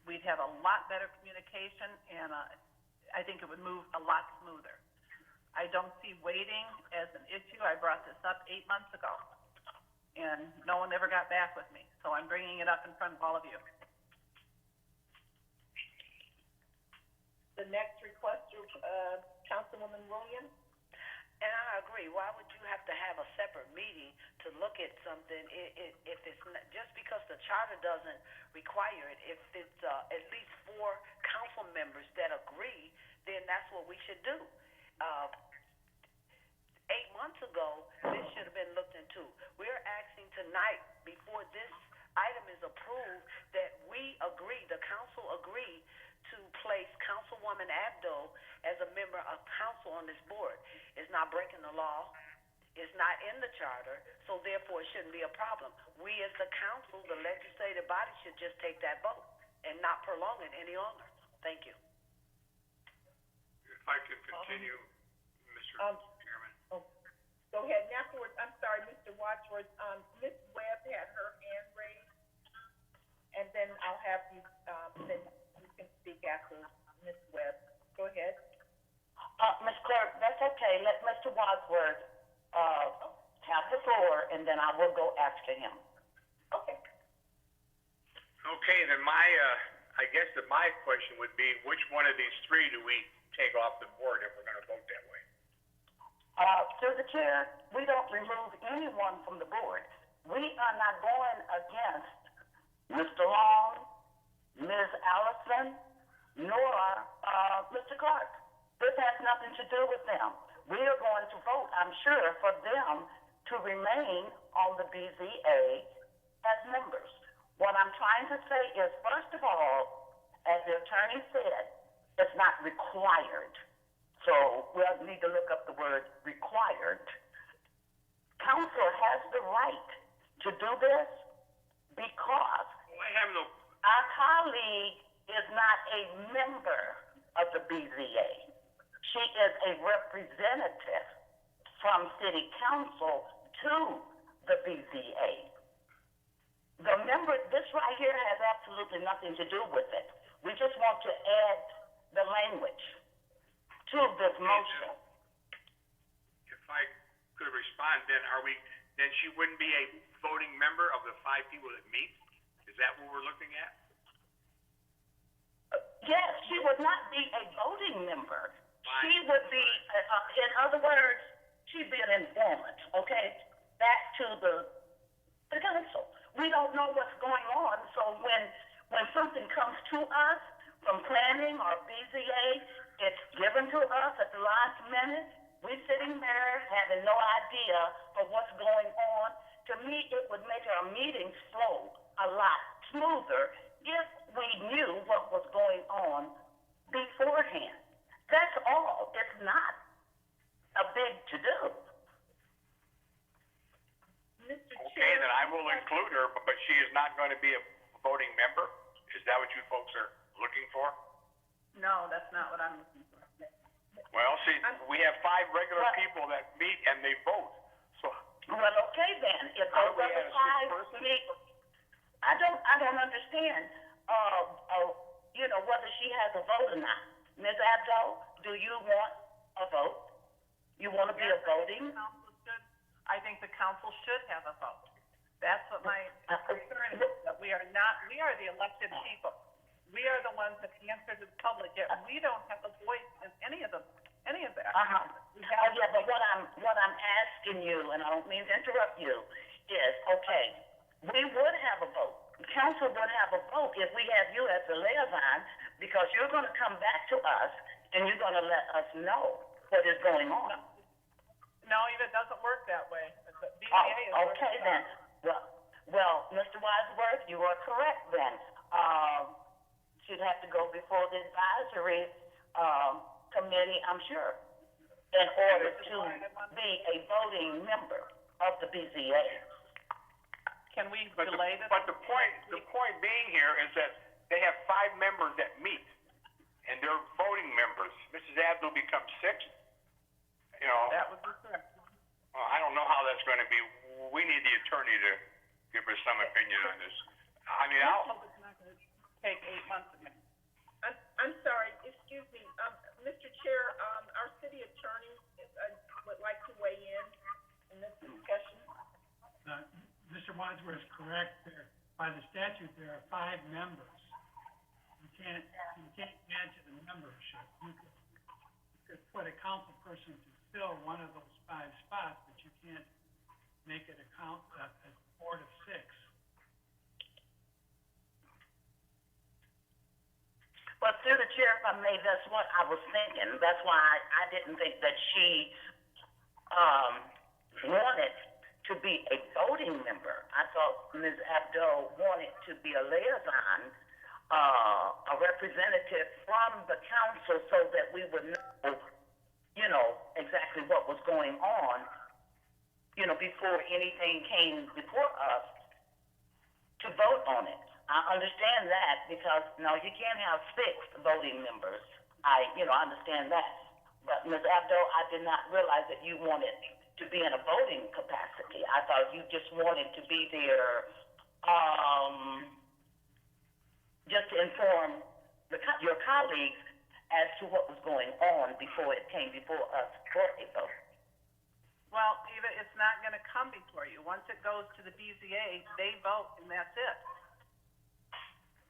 We'd have a lot better communication, and I think it would move a lot smoother. I don't see waiting as an issue. I brought this up 8 months ago, and no one ever got back with me, so I'm bringing it up in front of all of you. The next requester, Councilwoman Williams. And I agree. Why would you have to have a separate meeting to look at something if it's not, just because the charter doesn't require it? If it's at least 4 council members that agree, then that's what we should do. 8 months ago, this should have been looked into. We're asking tonight, before this item is approved, that we agree, the council agree, to place Councilwoman Abdo as a member of council on this board. It's not breaking the law. It's not in the charter, so therefore it shouldn't be a problem. We as the council, the legislative body, should just take that vote and not prolong it any longer. Thank you. If I can continue, Mr. Chairman. Go ahead. And afterwards, I'm sorry, Mr. Wadsworth, Ms. Webb had her hand raised, and then I'll have you, then you can speak after Ms. Webb. Go ahead. Ms. Clerk, that's okay. Let Mr. Wadsworth, have the floor, and then I will go after him. Okay. Okay, then I guess that my question would be, which one of these 3 do we take off the board if we're gonna vote that way? Through the chair, we don't remove anyone from the board. We are not going against Mr. Long, Ms. Allison, nor, Mr. Clark. This has nothing to do with them. We are going to vote, I'm sure, for them to remain on the BZA as members. What I'm trying to say is, first of all, as the attorney said, it's not required. So we'll need to look up the word required. Council has the right to do this? Because I have no, our colleague is not a member of the BZA. She is a representative from city council to the BZA. The member, this right here has absolutely nothing to do with it. We just want to add the language to this motion. if I could respond, then she wouldn't be a voting member of the 5 people that meet? Is that what we're looking at? Yes, she would not be a voting member. Fine. She would be, in other words, she'd be an informant, okay? Back to the council. We don't know what's going on, so when something comes to us from planning or BZA, it's given to us at the last minute. We're sitting there having no idea of what's going on. To me, it would make our meetings flow a lot smoother if we knew what was going on beforehand. That's all. It's not a big to-do. Okay, then I will include her, but she is not going to be a voting member? Is that what you folks are looking for? No, that's not what I'm looking for. Well, see, we have 5 regular people that meet and they vote, so. Well, okay then. If How those do we other add a 5 6th person? meet, I don't understand. Whether she has a vote or not. Ms. Abdo, do you want a vote? You want to be a voting? I think the council should have a vote. That's what my concern is, that we are the elected people. We are the ones that answer to the public, yet we don't have a voice in any of that. Yeah, but what I'm asking you, and I don't mean to interrupt you, is, okay, we would have a vote. The council would have a vote if we have you as the liaison, because you're going to come back to us and you're going to let us know what is going on. No, it doesn't work that way. The BZA is Okay then. Well, Mr. Wadsworth, you are correct then. She'd have to go before the advisory committee, I'm sure, in order to be a voting member of the BZA. Can we delay this? But the point being here is that they have 5 members that meet, and they're voting members. Mrs. Abdul becomes 6th, That would be correct. Well, I don't know how that's going to be. We need the attorney to give us some opinion on this. I mean, It's not going to take 8 months again. I'm sorry, excuse me, Mr. Chair, our city attorney would like to weigh in this discussion. Mr. Wadsworth is correct. By the statute, there are 5 members. You can't add to the membership. You could put a council person to fill one of those 5 spots, but you can't make it a board of 6. Well, through the chair, if I may, that's what I was thinking. That's why I didn't think that she wanted to be a voting member. I thought Ms. Abdo wanted to be a liaison, a representative from the council, so that we would know, exactly what was going on, before anything came before us to vote on it. I understand that because, no, you can't have 6 voting members. I understand that. But Ms. Abdo, I did not realize that you wanted to be in a voting capacity. I thought you just wanted to be there, just to inform your colleagues as to what was going on before it came before us for a vote. Well, Eva, it's not going to come before you. Once it goes to the BZA, they vote and that's it.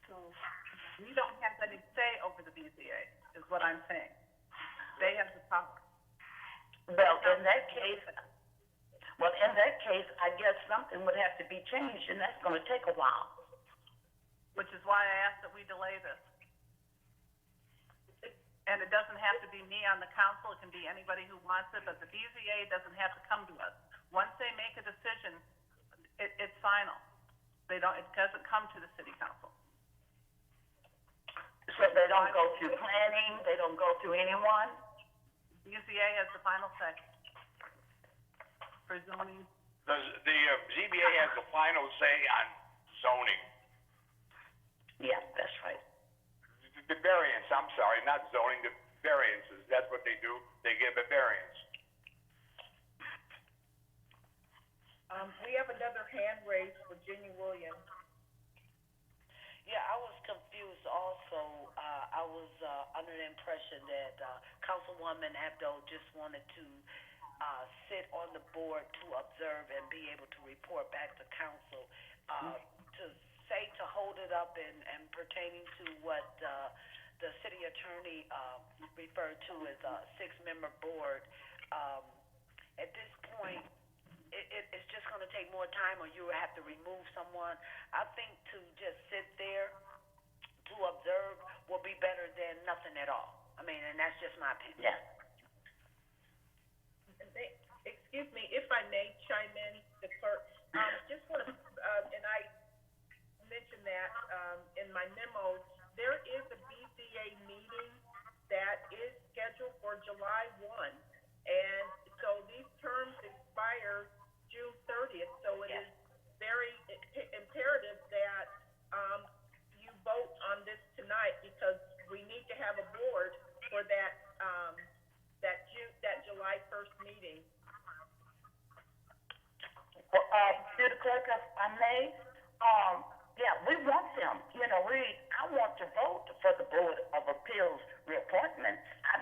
So we don't have any say over the BZA, is what I'm saying. They have the power. Well, in that case, I guess something would have to be changed, and that's going to take a while. Which is why I asked that we delay this. And it doesn't have to be me on the council, it can be anybody who wants it, but the BZA doesn't have to come to us. Once they make a decision, it's final. It doesn't come to the city council. So they don't go through planning, they don't go through anyone? BZA has the final say for zoning, The ZBA has the final say on zoning. Yeah, that's right. The variance, I'm sorry, not zoning, the variances, that's what they do, they give a variance. We have another hand raised, Virginia Williams. Yeah, I was confused also. I was, under the impression that, Councilwoman Abdo just wanted to, sit on the board to observe and be able to report back to council. To say to hold it up and pertaining to what, the city attorney, referred to as a 6-member board, at this point, it's just gonna take more time, or you will have to remove someone. I think to just sit there to observe will be better than nothing at all. I mean, and that's just my opinion. Yeah. Excuse me, if I may chime in, the clerk, just want to, and I mentioned that, in my memo, there is a BZA meeting that is scheduled for July 1, and so these terms expire June 30th, so it is very imperative that, you vote on this tonight, because we need to have a board for that, that July 1st meeting. Well, through the clerk, if I may, yeah, we want them, I want to vote for the Board of Appeals reappointment. I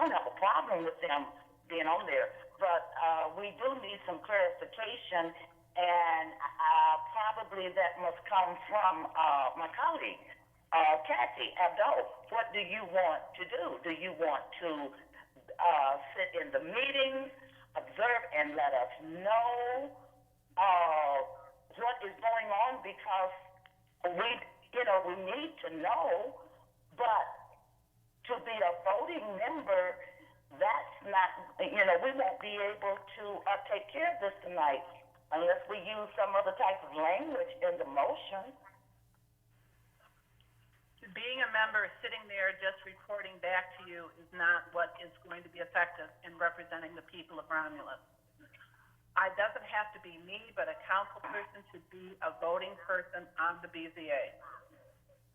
don't have a problem with them being on there, but, we do need some clarification, and, probably that must come from, my colleague, Kathy Abdo. What do you want to do? Do you want to, sit in the meetings, observe, and let us know, what is going on, because we need to know, but to be a voting member, that's not, we won't be able to, take care of this tonight unless we use some other type of language in the motion. Being a member, sitting there just reporting back to you is not what is going to be effective in representing the people of Romulus. It doesn't have to be me, but a council person should be a voting person on the BZA.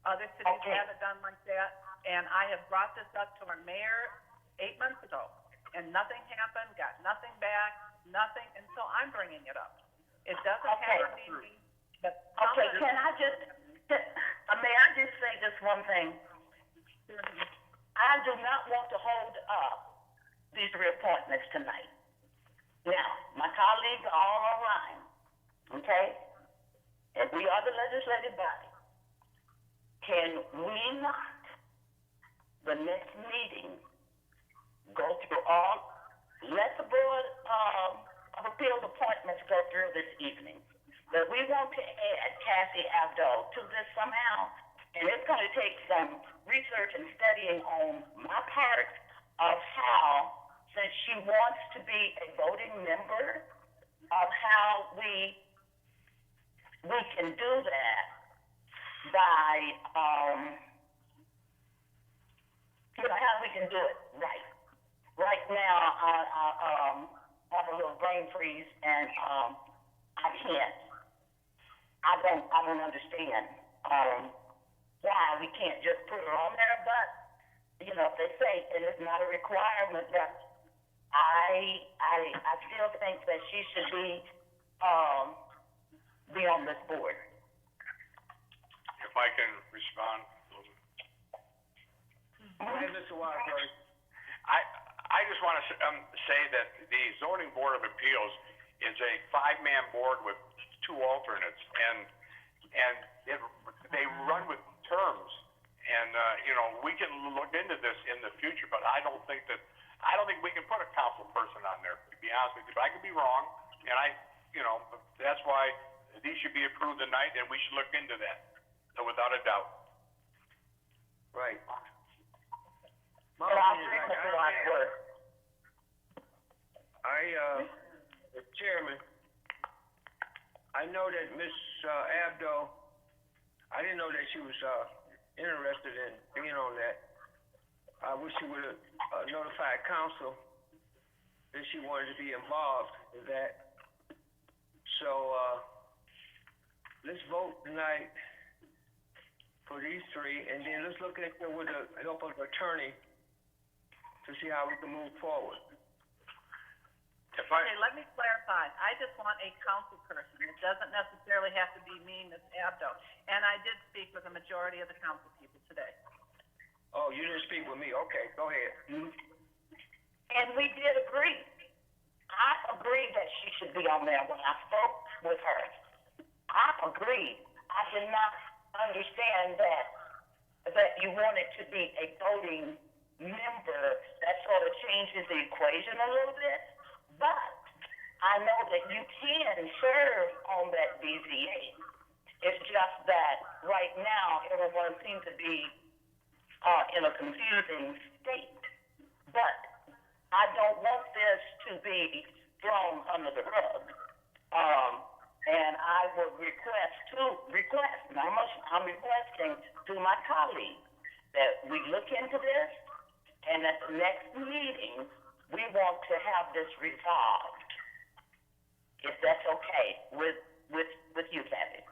Other cities have it done like that, and I have brought this up to our mayor 8 months ago, and nothing happened, got nothing back, nothing, and so I'm bringing it up. It doesn't have to be me, but Okay, can I just, may I just say this one thing? I do not want to hold up these reappointments tonight. Now, my colleagues are all online, okay? And we are the legislative body. Can we not, the next meeting, go through all, let the Board of Appeals appointments go through this evening? But we want to add Kathy Abdo to this somehow, and it's going to take some research and studying on my part of how, since she wants to be a voting member, of how we can do that by, how we can do it right. Right now, I have a little brain freeze, and I can't. I don't understand why we can't just put her on there, but if they say it is not a requirement, that I still think that she should be on this board. If I can respond. Go ahead, Mr. Wadsworth. I just want to say that the Zoning Board of Appeals is a 5-man board with 2 alternates, and they run with terms, and we can look into this in the future, but I don't think we can put a council person on there, to be honest with you. But I could be wrong, and that's why these should be approved tonight, and we should look into that, so without a doubt. Right. Chairman, I know that Ms. Abdo, I didn't know that she was interested in being on that. I wish she would have notified council that she wanted to be involved in that. So, let's vote tonight for these three, and then let's look at it with the help of the attorney to see how we can move forward. Okay, let me clarify. I just want a council person. It doesn't necessarily have to be me, Ms. Abdo. And I did speak with a majority of the council people today. Oh, you didn't speak with me, okay, go ahead. And we did agree. I agreed that she should be on there when I spoke with her. I agreed. I did not understand that you wanted to be a voting member. That sort of changes the equation a little bit. But I know that you can serve on that BZA. It's just that right now everyone seems to be in a confusing state. But I don't want this to be thrown under the rug. And I would request, and I'm requesting to my colleagues that we look into this, and at the next meeting, we want to have this resolved, if that's okay with you, Kathy.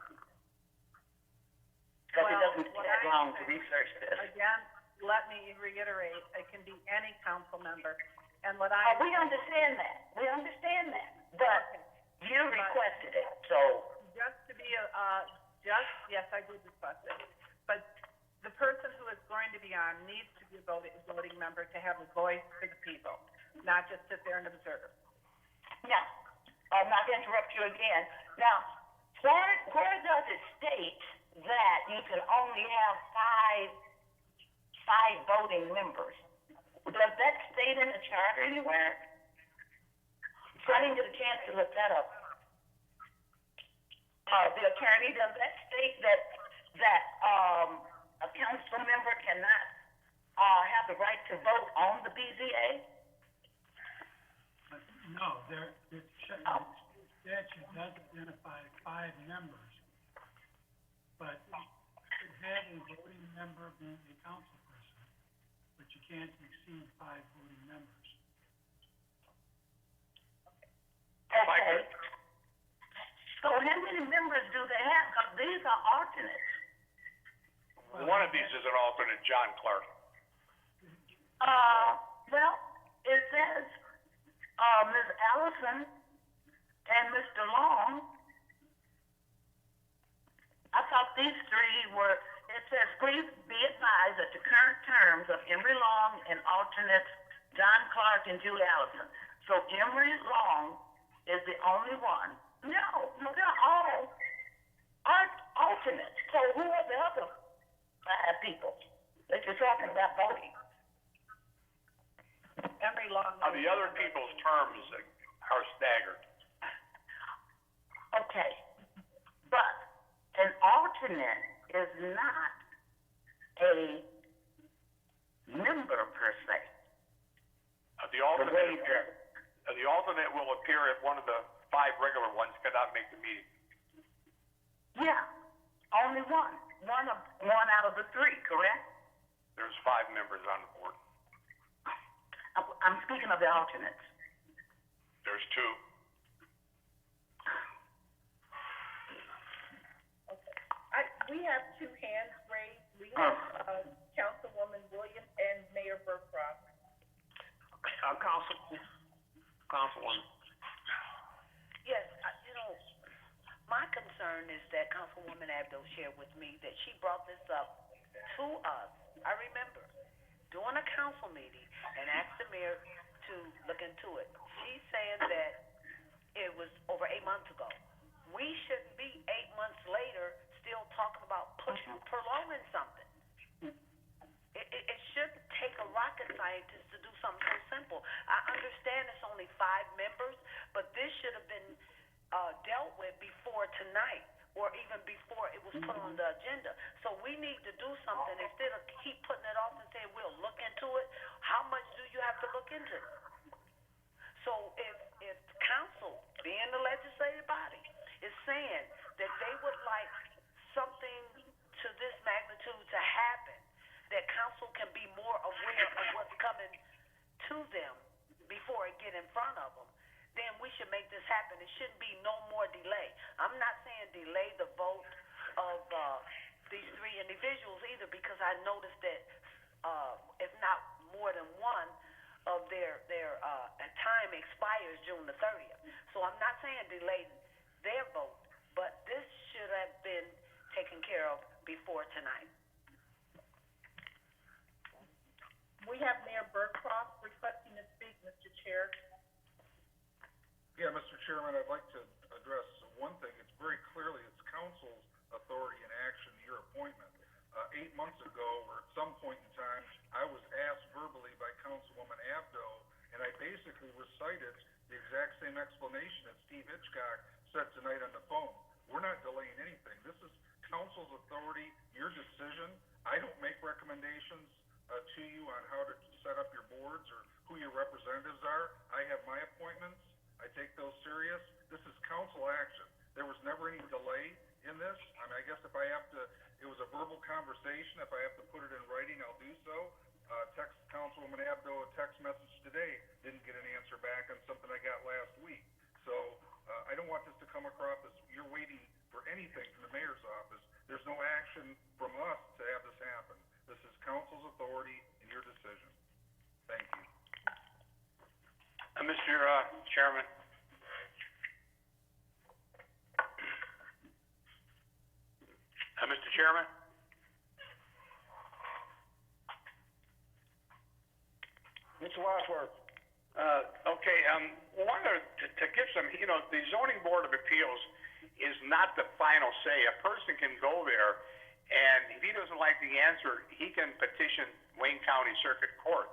Because it doesn't take that long to research this. Again, let me reiterate, it can be any council member. And what we understand that. We understand that. But you requested it, so. Just to be yes, I did request it. But the person who is going to be on needs to be a voting member to have a voice for the people, not just sit there and observe. Now, I'm not going to interrupt you again. Now, where does it state that you can only have five voting members? Does that state in the charter anywhere? So I didn't get a chance to look that up. The attorney, does that state that a council member cannot have the right to vote on the BZA? No, the statute does identify 5 members, but you could have a voting member being a council person, but you can't exceed 5 voting members. Okay. So how many members do they have? Because these are alternates. One of these is an alternate, John Clark. Well, it says, Ms. Allison and Mr. Long. I thought these three were, it says, please be advised that the current terms of Emery Long and alternates John Clark and Julie Allison. So Emery Long is the only one. No, they're all alternates. So who are the other 5 people that you're talking about voting? Emery Long. The other people's terms are staggered. Okay, but an alternate is not a member per se. The alternate will appear if one of the 5 regular ones cannot make the meeting. Yeah, only one. One out of the 3, correct? There's 5 members on the board. I'm speaking of the alternates. There's 2. We have 2 hands raised. We have, Councilwoman Williams and Mayor Burcroft. Councilwoman. Yes, my concern is that Councilwoman Abdo shared with me that she brought this up to us. I remember during a council meeting and asked the mayor to look into it. She's saying that it was over 8 months ago. We shouldn't be 8 months later still talking about prolonging something. It shouldn't take a rocket scientist to do something so simple. I understand it's only 5 members, but this should have been dealt with before tonight, or even before it was put on the agenda. So we need to do something instead of keep putting it off and saying we'll look into it. How much do you have to look into? So if council, being the legislative body, is saying that they would like something to this magnitude to happen, that council can be more aware of what's coming to them before it get in front of them, then we should make this happen. It shouldn't be no more delay. I'm not saying delay the vote of, these three individuals either, because I noticed that, if not more than one of their time expires June the 30th. So I'm not saying delay their vote, but this should have been taken care of before tonight. We have Mayor Burcroft requesting to speak, Mr. Chair. Yeah, Mr. Chairman, I'd like to address one thing. It's very clearly, it's council's authority and action, your appointment. 8 months ago, or at some point in time, I was asked verbally by Councilwoman Abdo, and I basically recited the exact same explanation that Steve Hitchcock said tonight on the phone. We're not delaying anything. This is council's authority, your decision. I don't make recommendations to you on how to set up your boards or who your representatives are. I have my appointments. I take those serious. This is council action. There was never any delay in this. I mean, I guess if I have to, it was a verbal conversation. If I have to put it in writing, I'll do so. Text Councilwoman Abdo a text message today. Didn't get an answer back on something I got last week. So I don't want this to come across as you're waiting for anything from the mayor's office. There's no action from us to have this happen. This is council's authority and your decision. Thank you. Mr. Chairman. Mr. Chairman? Mr. Wadsworth. Okay, wanted to give some, the zoning board of appeals is not the final say. A person can go there, and if he doesn't like the answer, he can petition Wayne County Circuit Court.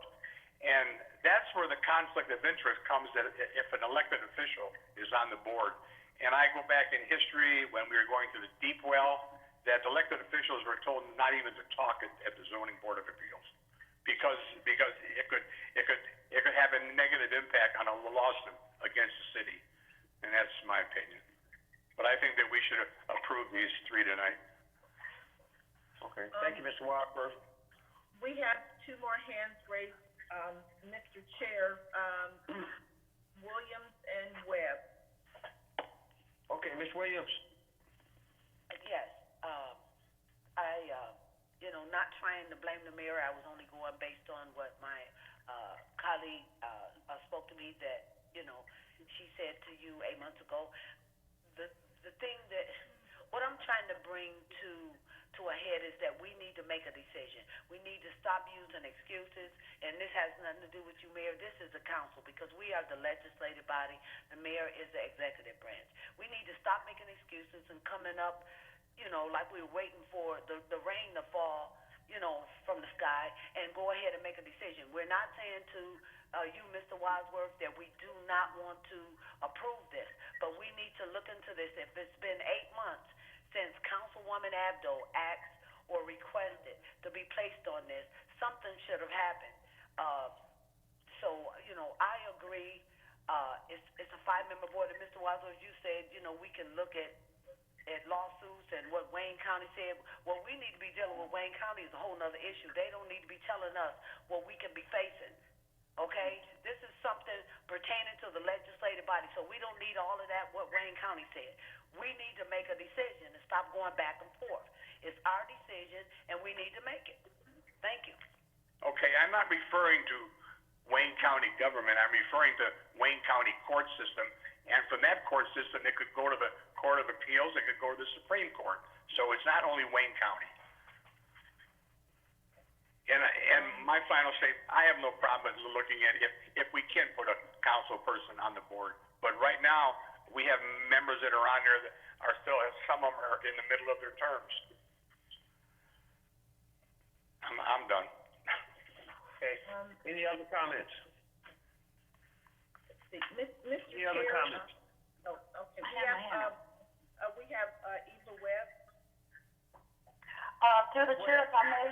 And that's where the conflict of interest comes, that if an elected official is on the board. And I go back in history when we were going to the deep well, that elected officials were told not even to talk at the zoning board of appeals, because it could have a negative impact on a lawsuit against the city, and that's my opinion. But I think that we should approve these three tonight. Okay, thank you, Mr. Wadsworth. We have two more hands raised, Mr. Chair, Williams and Webb. Okay, Ms. Williams. Yes, not trying to blame the mayor. I was only going based on what my, colleague, spoke to me that, she said to you 8 months ago. The thing that, what I'm trying to bring to a head is that we need to make a decision. We need to stop using excuses, and this has nothing to do with you, Mayor. This is the council, because we are the legislative body. The mayor is the executive branch. We need to stop making excuses and coming up, like we were waiting for the rain to fall, from the sky, and go ahead and make a decision. We're not saying to you, Mr. Wadsworth, that we do not want to approve this, but we need to look into this. If it's been 8 months since Councilwoman Abdo asked or requested to be placed on this, something should have happened. So, I agree. It's a 5-member board, and Mr. Wadsworth, you said, we can look at lawsuits and what Wayne County said. What we need to be dealing with Wayne County is a whole nother issue. They don't need to be telling us what we can be facing, okay? This is something pertaining to the legislative body, so we don't need all of that, what Wayne County said. We need to make a decision and stop going back and forth. It's our decision, and we need to make it. Thank you. Okay, I'm not referring to Wayne County government. I'm referring to Wayne County court system. And from that court system, it could go to the Court of Appeals, it could go to the Supreme Court. So it's not only Wayne County. And my final statement, I have no problem looking at if we can put a council person on the board. But right now, we have members that are on there that are still, some of them are in the middle of their terms. I'm done. Okay, any other comments? Mr. Any other Chair, comments? Okay, we have Eva Webb. Through the chair, if I may,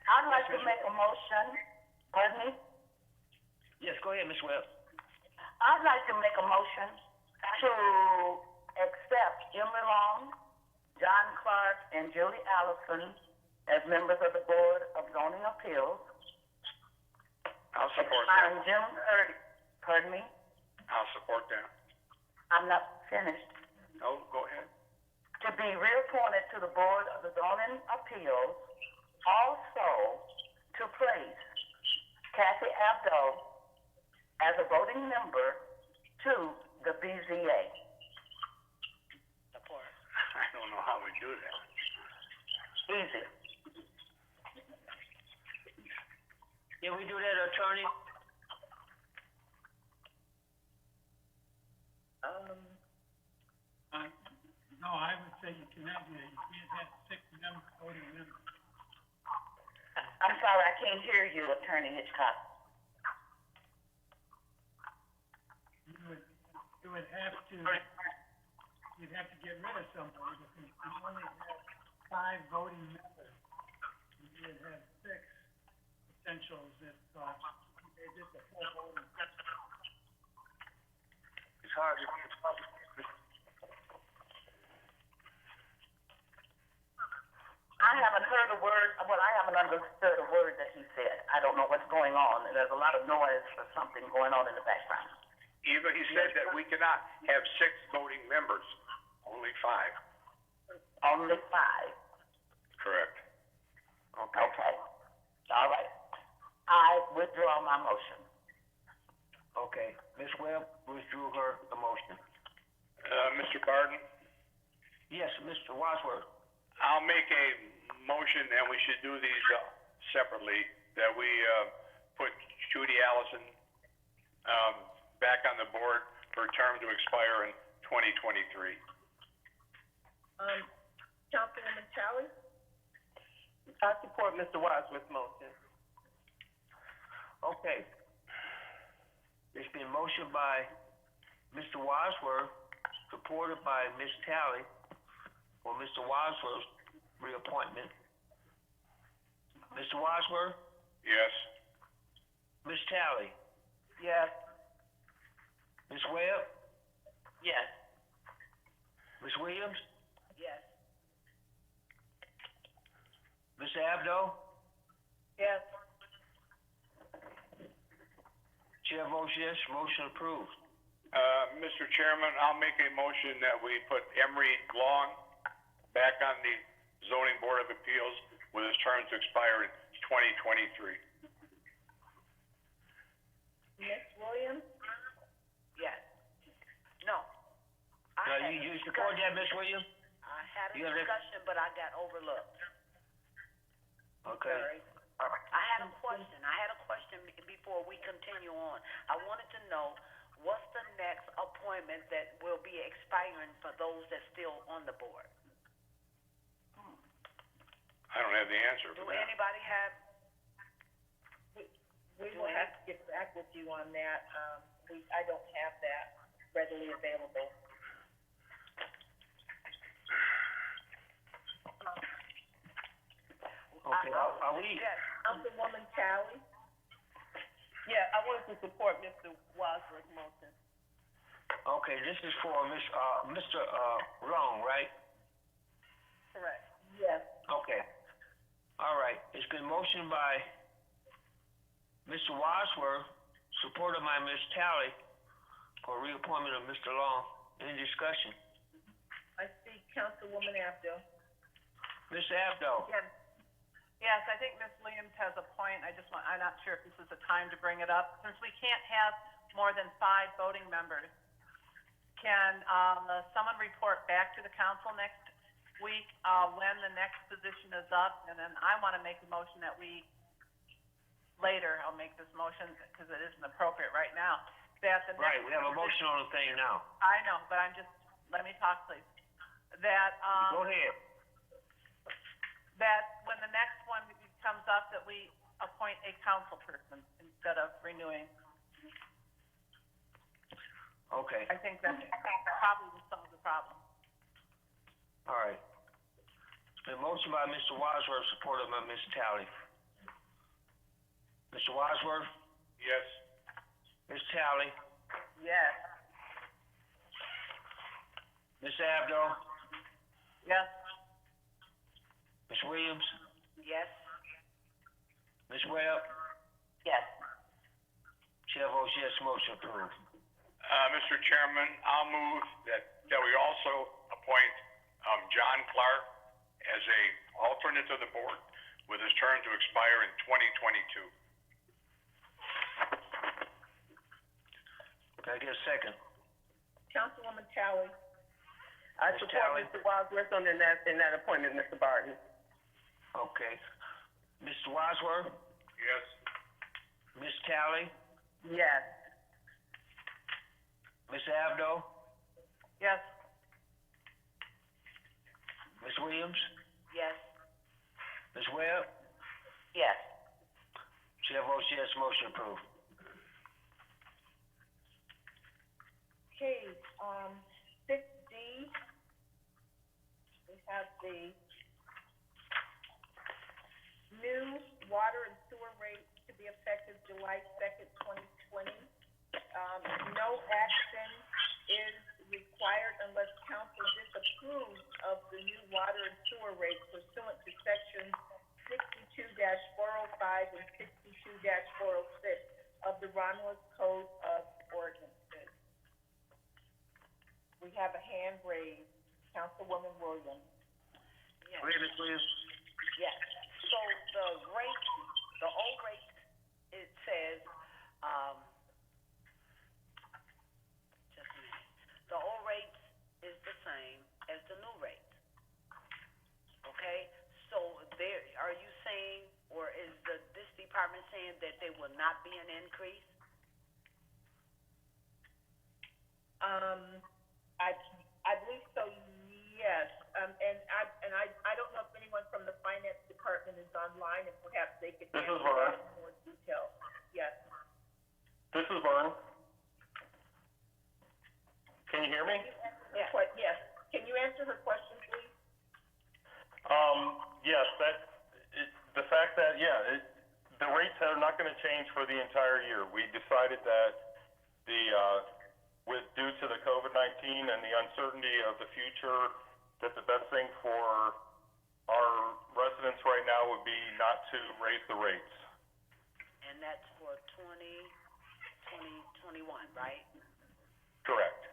I'd like to make a motion. Pardon me? Yes, go ahead, Ms. Webb. I'd like to make a motion to accept Emily Long, John Clark, and Julie Allison as members of the Board of Zoning Appeals. I'll support that. On June 30th, pardon me? I'll support that. I'm not finished. Oh, go ahead. To be reappointed to the Board of the Zoning Appeals, also to place Kathy Abdo as a voting member to the BZA. Support. I don't know how we do that. Easy. Can we do that, attorney? No, I would say you cannot do that. You can't have 6 voting members. I'm sorry, I can't hear you, Attorney Hitchcock. You would have to, you'd have to get rid of somebody, because you only have 5 voting members. You would have 6 potentials if, they did the full voting. It's hard to, I haven't heard a word, well, I haven't understood a word that he said. I don't know what's going on. There's a lot of noise or something going on in the background. Eva, he said that we cannot have 6 voting members, only 5. Only 5. Correct. Okay. All right. I withdraw my motion. okay. Ms. Webb withdrew her motion. Mr. Barden, Yes, Mr. Wadsworth. I'll make a motion, and we should do these separately, that we put Judy Allison back on the board for a term to expire in 2023. Councilwoman Talley? I support Mr. Wadsworth's motion. Okay. It's been motioned by Mr. Wadsworth, supported by Ms. Talley, for Mr. Wadsworth's reappointment. Mr. Wadsworth, Yes. Ms. Talley, Yes. Ms. Webb, Yes. Ms. Williams, Yes. Ms. Abdo, Yes. chair votes yes, motion approved. Mr. Chairman, I'll make a motion that we put Emery Long back on the Zoning Board of Appeals with his term to expire in 2023. Ms. Williams? Yes. No. Now, you support that, Ms. Williams? I had a You have that- discussion, but I got overlooked. Okay. I had a question. Before we continue on. I wanted to know, what's the next appointment that will be expiring for those that's still on the board? I don't have the answer for Do that. anybody have, We will have to get back with you on that. I don't have that readily available. Okay, are we, yes, Councilwoman Talley? Yeah, I wanted to support Mr. Wadsworth's motion. okay, this is for Mr. Long, right? Correct. Yes. Okay. All right, it's been motioned by Mr. Wadsworth, supported by Ms. Talley, for reappointment of Mr. Long. Any discussion? I see Councilwoman Abdo. Ms. Abdo? Yes, I think Ms. Williams has a point. I'm not sure if this is the time to bring it up. Since we can't have more than 5 voting members, can, someone report back to the council next week, when the next position is up? And then I want to make a motion that later, I'll make this motion because it isn't appropriate right now, that the next. Right, we have a motion on the thing now. I know, but let me talk, please. That, Go ahead. that when the next one comes up, that we appoint a council person instead of renewing. Okay, I think that probably will solve the problem. all right. It's been motioned by Mr. Wadsworth, supported by Ms. Talley. Mr. Wadsworth? Yes. Ms. Talley? Yes. Ms. Abdo? Yes. Ms. Williams? yes, Ms. Webb? Yes. Chair votes yes, motion approved. Mr. Chairman, I'll move that we also appoint, John Clark as a alternate to the board with his term to expire in 2022. Can I get a second? Councilwoman Talley. I Ms. support Talley? Mr. Wadsworth in that appointment, Mr. Barton. Okay. Mr. Wadsworth? Yes. Ms. Talley? Yes. Ms. Abdo? Yes. Ms. Williams? Yes. Ms. Webb? Yes. Chair votes yes, motion approved. Okay, 6D, we have the new water and sewer rates to be effective July 2nd, 2020. No action is required unless council disapproves of the new water and sewer rates pursuant to sections 62-405 and 62-406 of the Romulus Code of Ordinances. We have a hand raised, Councilwoman Williams. Yes. Go ahead, Ms. Williams. Yes. So the rate, the old rate, it says, just a minute. The old rate is the same as the new rate. Okay? So there, are you saying, or is this department saying that there will not be an increase? I believe so, yes. And I don't know if anyone from the finance department is online, and perhaps they could answer that in more detail. Yes. This is Vern. Can you hear me? Yes. Yes. Can you answer her question, please? Yes, the fact that, the rates are not gonna change for the entire year. We decided that due to the COVID-19 and the uncertainty of the future, that the best thing for our residents right now would be not to raise the rates. And that's for 2021, right? Correct.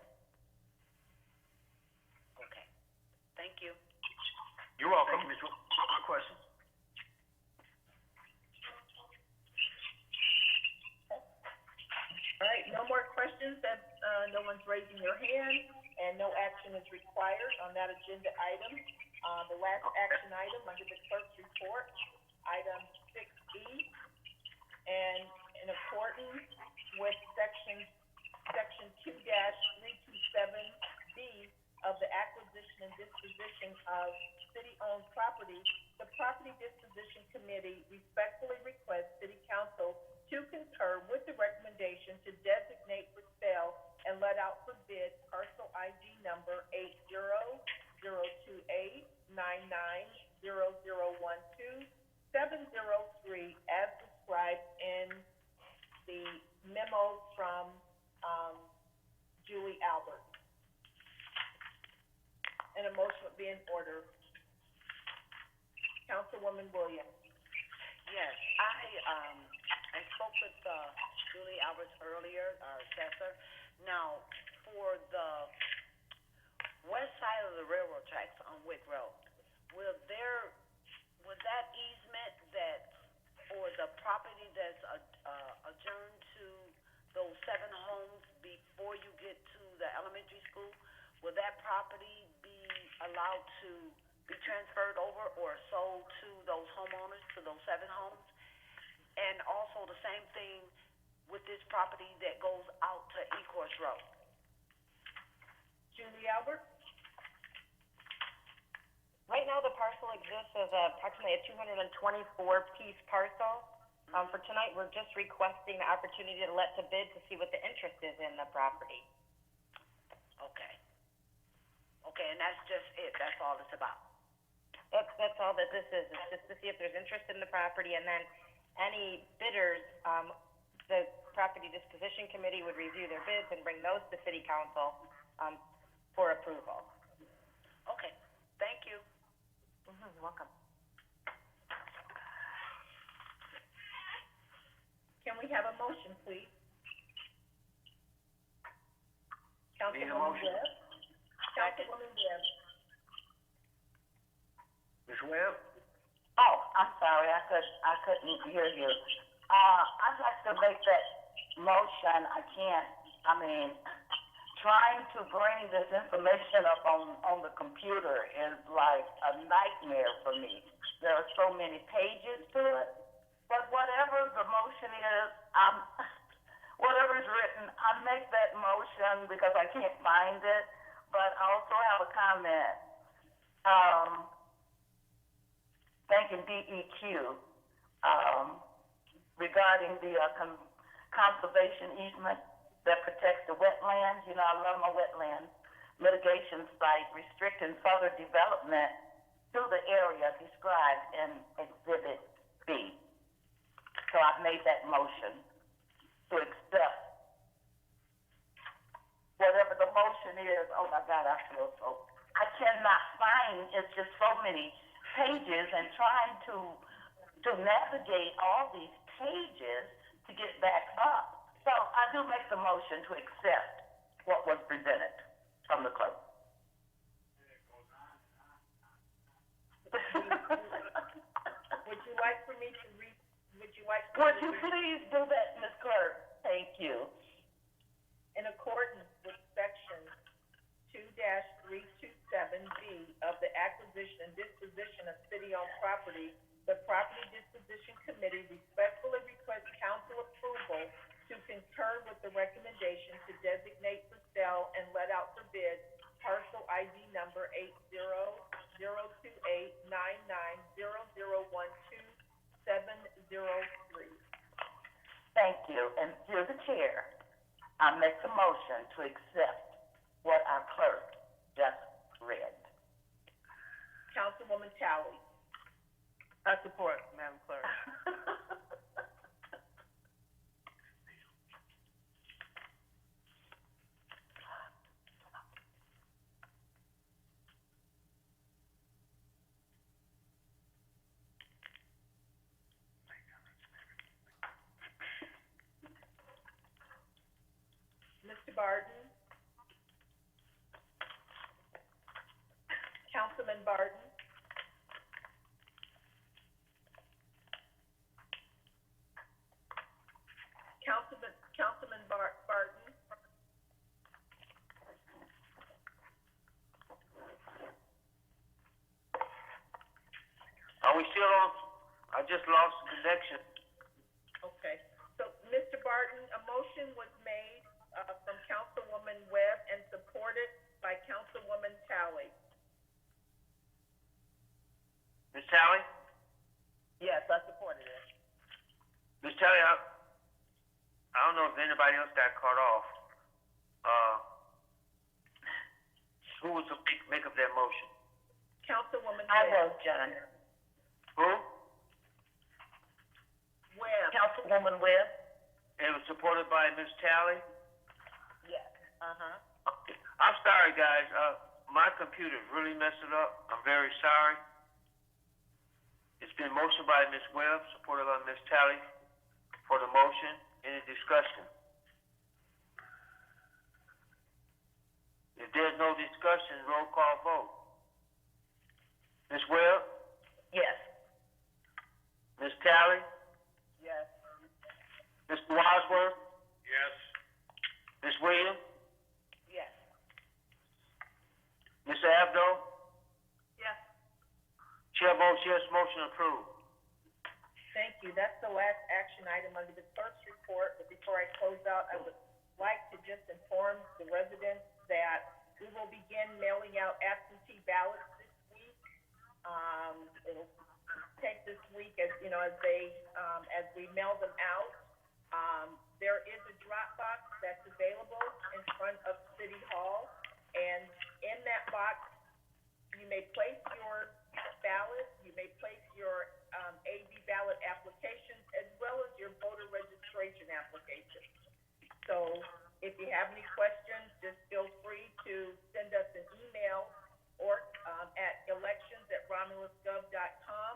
Okay. Thank you. You're welcome. Thank you, Ms. Williams. Questions? All right, no more questions, no one's raising their hand, and no action is required on that agenda item. The last action item under the clerk's report, item 6E, and in accordance with section 2-327B of the acquisition and disposition of city-owned property, the Property Disposition Committee respectfully requests City Council to concur with the recommendation to designate for sale and let out for bid parcel ID number 80.028990012-703 as described in the memo from Julie Albert. And a motion would be in order. Councilwoman Williams. Yes, I spoke with Julie Alberts earlier, our assessor. Now, for the west side of the railroad tracks on Wick Road, will that easement or the property that's adjourned to those 7 homes before you get to the elementary school, will that property be allowed to be transferred over or sold to those homeowners, to those 7 homes? And also the same thing with this property that goes out to Ecorse Road. Julie Albert? Right now, the parcel exists as approximately a 224-piece parcel. For tonight, we're just requesting the opportunity to let to bid to see what the interest is in the property. Okay. Okay, and that's just it, that's all it's about? That's all that this is just to see if there's interest in the property, and then any bidders, the Property Disposition Committee would review their bids and bring those to City Council, for approval. Okay, thank you. You're welcome. Can we have a motion, please? need a motion. Councilwoman Webb. Ms. Webb? Oh, I'm sorry, I couldn't hear you. I'd like to make that motion, trying to bring this information up on the computer is like a nightmare for me. There are so many pages to it, but whatever the motion is, whatever is written, I make that motion because I can't find it, but I also have a comment. Thanking DEQ, regarding the, conservation easement that protects the wetlands. You know, I love my wetland mitigation site, restricting further development to the area described in Exhibit B. So I've made that motion to accept whatever the motion is. Oh my God, I feel so, I cannot find, it's just so many pages, and trying to navigate all these pages to get back up. So I do make the motion to accept what was presented from the clerk. Would you like for me to read, would you Please do that, Ms. Clerk? Thank you. In accordance with section 2-327B of the Acquisition and Disposition of City-Owned Property, the Property Disposition Committee respectfully requests council approval to concur with the recommendation to designate for sale and let out for bid parcel ID number 802990012703. Thank you. And through the chair, I make the motion to accept what our clerk just read. Councilwoman Talley. I support, Madam Clerk. Mr. Barton. Councilman Barton. Councilman Barton. Are we still on? I just lost the connection. Okay, so Mr. Barton, a motion was made, from Councilwoman Webb and supported by Councilwoman Talley. Ms. Talley? Yes, I supported it. Ms. Talley, I don't know if anybody else got caught off. Who was the make of that motion? Councilwoman I Webb. was, John. Who? Webb. Councilwoman Webb? It was supported by Ms. Talley? Yes. Okay. I'm sorry, guys. My computer's really messing up. I'm very sorry. It's been motioned by Ms. Webb, supported by Ms. Talley for the motion. Any discussion? If there's no discussion, roll call vote. Ms. Webb? Yes. Ms. Talley? Yes. Mr. Wadsworth? Yes. Ms. Williams? Yes. Mr. Abdo? Yes. Chair votes yes, motion approved. Thank you. That's the last action item under the clerk's report, but before I close out, I would like to just inform the residents that we will begin mailing out absentee ballots this week. It'll take this week as we mail them out. There is a drop box that's available in front of City Hall, and in that box, you may place your ballot, you may place your AV ballot applications, as well as your voter registration application. So if you have any questions, just feel free to send us an email or at elections@romulusgov.com.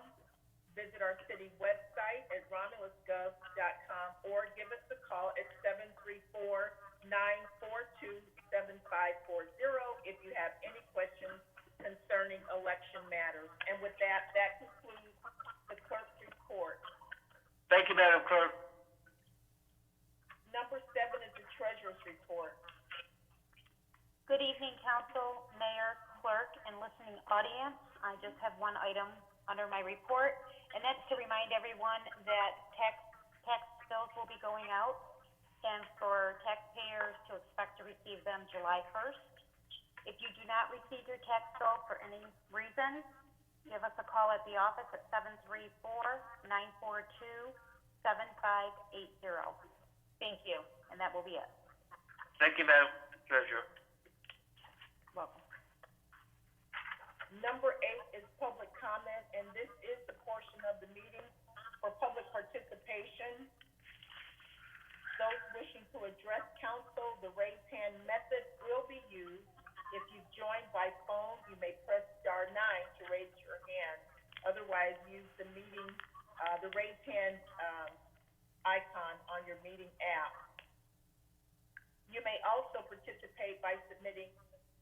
Visit our city website at romulusgov.com or give us a call at 734-737-3776. if you have any questions concerning election matters. And with that, that concludes the clerk's report. Thank you, Madam Clerk. Number 7 is the treasurer's report. Good evening, council, mayor, clerk, and listening audience. I just have one item under my report, and that's to remind everyone that tax bills will be going out, and for taxpayers to expect to receive them July 1st. If you do not receive your tax bill for any reason, give us a call at the office at 734-942-7580. Thank you, and that will be it. Thank you, Madam Treasurer. Welcome. Number 8 is public comment, and this is the portion of the meeting for public participation. Those wishing to address council, the raise hand method will be used. If you've joined by phone, you may press *9 to raise your hand. Otherwise, use the meeting, the raise hand icon on your meeting app. You may also participate by submitting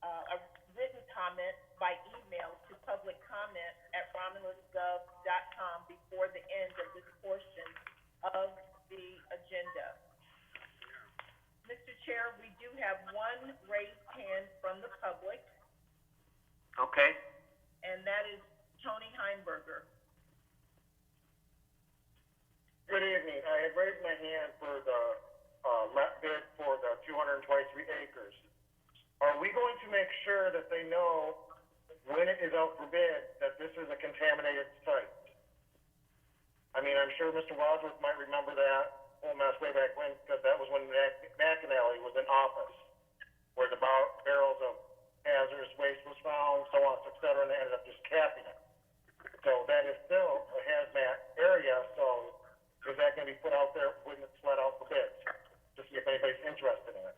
a written comment by email to publiccomment@romulusgov.com before the end of this portion of the agenda. Mr. Chair, we do have one raised hand from the public, Okay. and that is Tony Heinberger. Good evening. I had raised my hand for the, let bid for the 223 acres. Are we going to make sure that they know when it is out for bid that this is a contaminated site? I mean, I'm sure Mr. Wadsworth might remember that whole mess way back when, because that was when McAnally was in office, where the barrels of hazardous waste was found, so on, et cetera, and they ended up just capping it. So that is still a hazmat area, so is that gonna be put out there when it's let out for bids? To see if anybody's interested in it.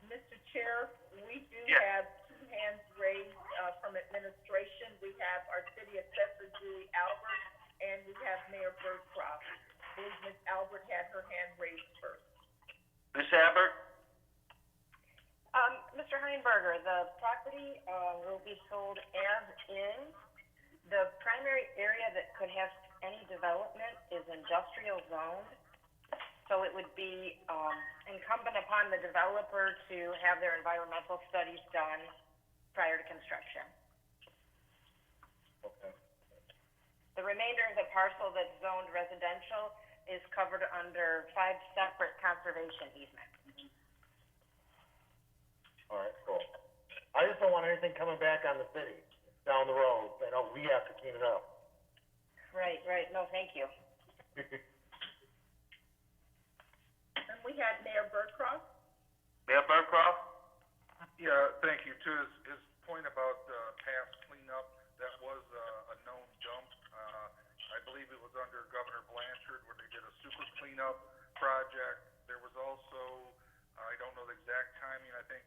Mr. Chair, we do Yes. have 2 hands raised from administration. We have our city assessor, Julie Albert, and we have Mayor Birdcroft. I believe Ms. Albert had her hand raised first. Ms. Albert? Mr. Heinberger, the property, will be sold as is. The primary area that could have any development is industrial zoned. So it would be, incumbent upon the developer to have their environmental studies done prior to construction. Okay. The remainder of the parcel that's zoned residential is covered under 5 separate conservation easements. All right, cool. I just don't want anything coming back on the city down the road. I know we have to clean it up. Right, no, thank you. And we had Mayor Birdcroft. Mayor Birdcroft? Yeah, thank you. To his point about past cleanup, that was a known dump. I believe it was under Governor Blanchard where they did a super cleanup project. There was also, I don't know the exact timing, I think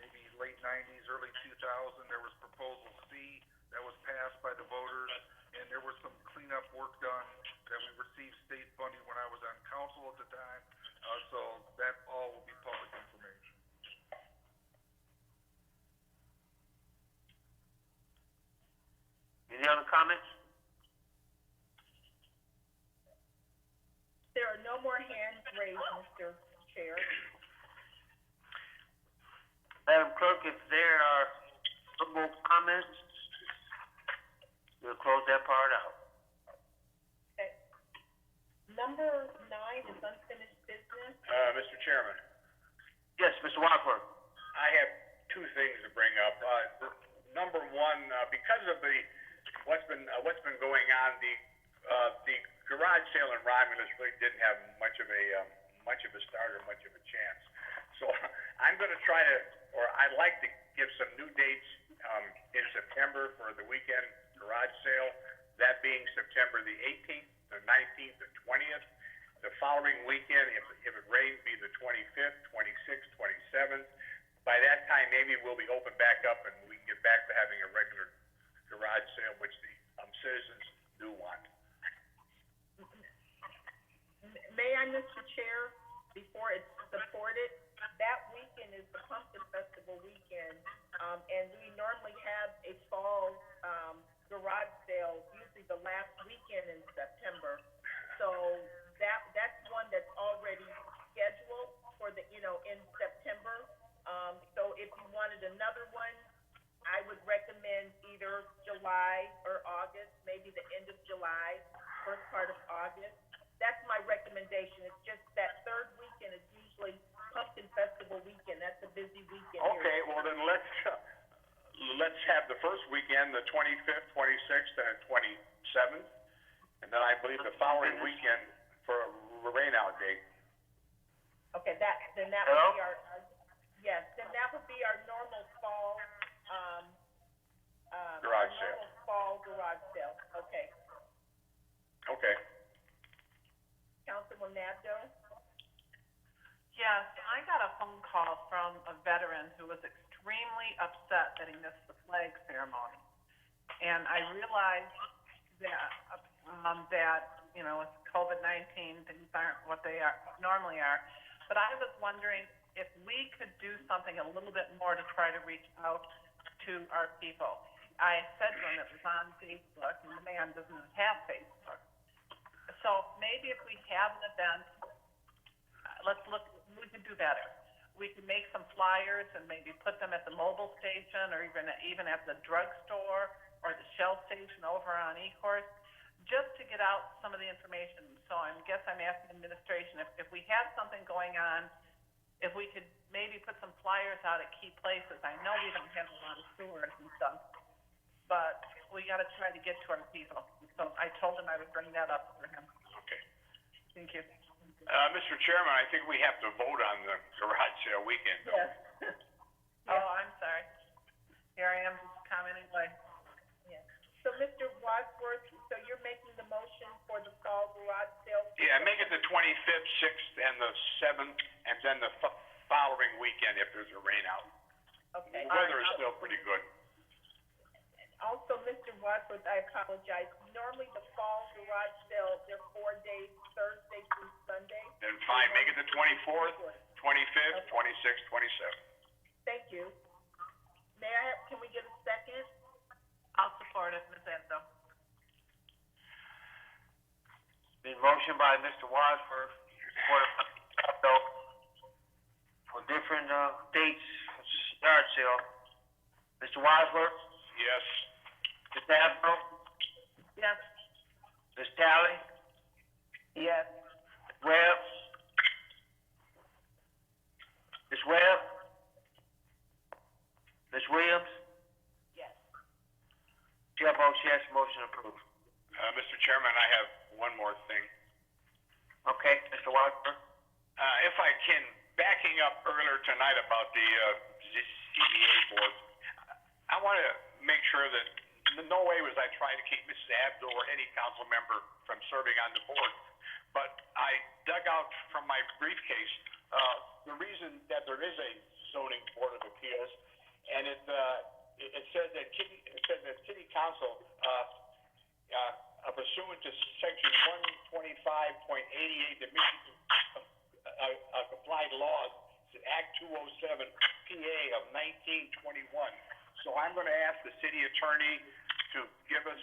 maybe late 90s, early 2000, there was Proposal C that was passed by the voters, and there was some cleanup work done that we received state funding when I was on council at the time. So that all will be public information. Any other comments? There are no more hands raised, Mr. Chair. Madam Clerk, if there are no more comments, we'll close that part out. Okay. Number 9 is unfinished business. Mr. Chairman, Yes, Mr. Wadsworth. I have 2 things to bring up. Number 1, because of what's been going on, the garage sale in Romulus really didn't have much of a start or much of a chance. So I'm going to try to, or I'd like to give some new dates in September for the weekend garage sale. That being September the 18th, the 19th, the 20th. The following weekend, if it rains, be the 25th, 26th, 27th. By that time, maybe we'll be open back up and we can get back to having a regular garage sale, which the citizens do want. time, Mr. Chair, before it's supported, that weekend is the Pumpkin Festival weekend, and we normally have a fall, garage sale, usually the last weekend in September. So that's one that's already scheduled for the, in September. So if you wanted another one, I would recommend either July or August, maybe the end of July, first part of August. That's my recommendation. It's just that third weekend is usually Pumpkin Festival weekend. That's a busy weekend here. Okay, well then let's have the first weekend, the 25th, 26th, and 27th, and then I believe the following weekend for a rain-out date. Okay, that would be our yes, then that would be our normal fall, Garage sale. normal fall garage sale. Okay. Okay. Councilwoman Abdo? Yes, I got a phone call from a veteran who was extremely upset that he missed the flag ceremony. And I realized that, with COVID-19, things aren't what they normally are. But I was wondering if we could do something a little bit more to try to reach out to our people. I said to him it was on Facebook, and the man doesn't have Facebook. So maybe if we have an event, we can do better. We can make some flyers and maybe put them at the mobile station or even at the drugstore or the Shell station over on Ecorse, just to get out some of the information. So I'm asking administration if we have something going on, if we could maybe put some flyers out at key places. I know we don't have a lot of sewers and stuff, but we got to try to get to our people. So I told him I would bring that up for him. Okay. Thank you. Mr. Chairman, I think we have to vote on the garage sale weekend. Yes. Oh, I'm sorry. Here I am just commenting away. Yeah. So Mr. Wadsworth, so you're making the motion for the fall garage sale? Yeah, make it the 25th, 6th, and the 7th, and then the following weekend if there's a rain out. Okay. The weather is still pretty good. Also, Mr. Wadsworth, I apologize. Normally the fall garage sale, they're 4 days, Thursday through Sunday. Then fine, make it the 24th, 25th, 26th, 27th. Thank you. Can we get a second? I'll support it, Ms. Abdo. Been motioned by Mr. Wadsworth, supported by Mr. Abdo, for different, dates, for yard sale. Mr. Wadsworth? Yes. Ms. Abdo? Yes. Ms. Talley? Yes. Ms. Webb? Ms. Webb? Ms. Williams? Yes. Chair votes yes, motion approved. Mr. Chairman, I have one more thing. Okay, Mr. Wadsworth? If I can, backing up earlier tonight about the CBA board, I want to make sure that in no way was I trying to keep Mrs. Abdo or any council member from serving on the board, but I dug out from my briefcase the reason that there is a zoning board of appeals, and it says that city council pursuant to section 125.88 the Michigan applied laws, Act 207 PA of 1921. So I'm going to ask the city attorney to give us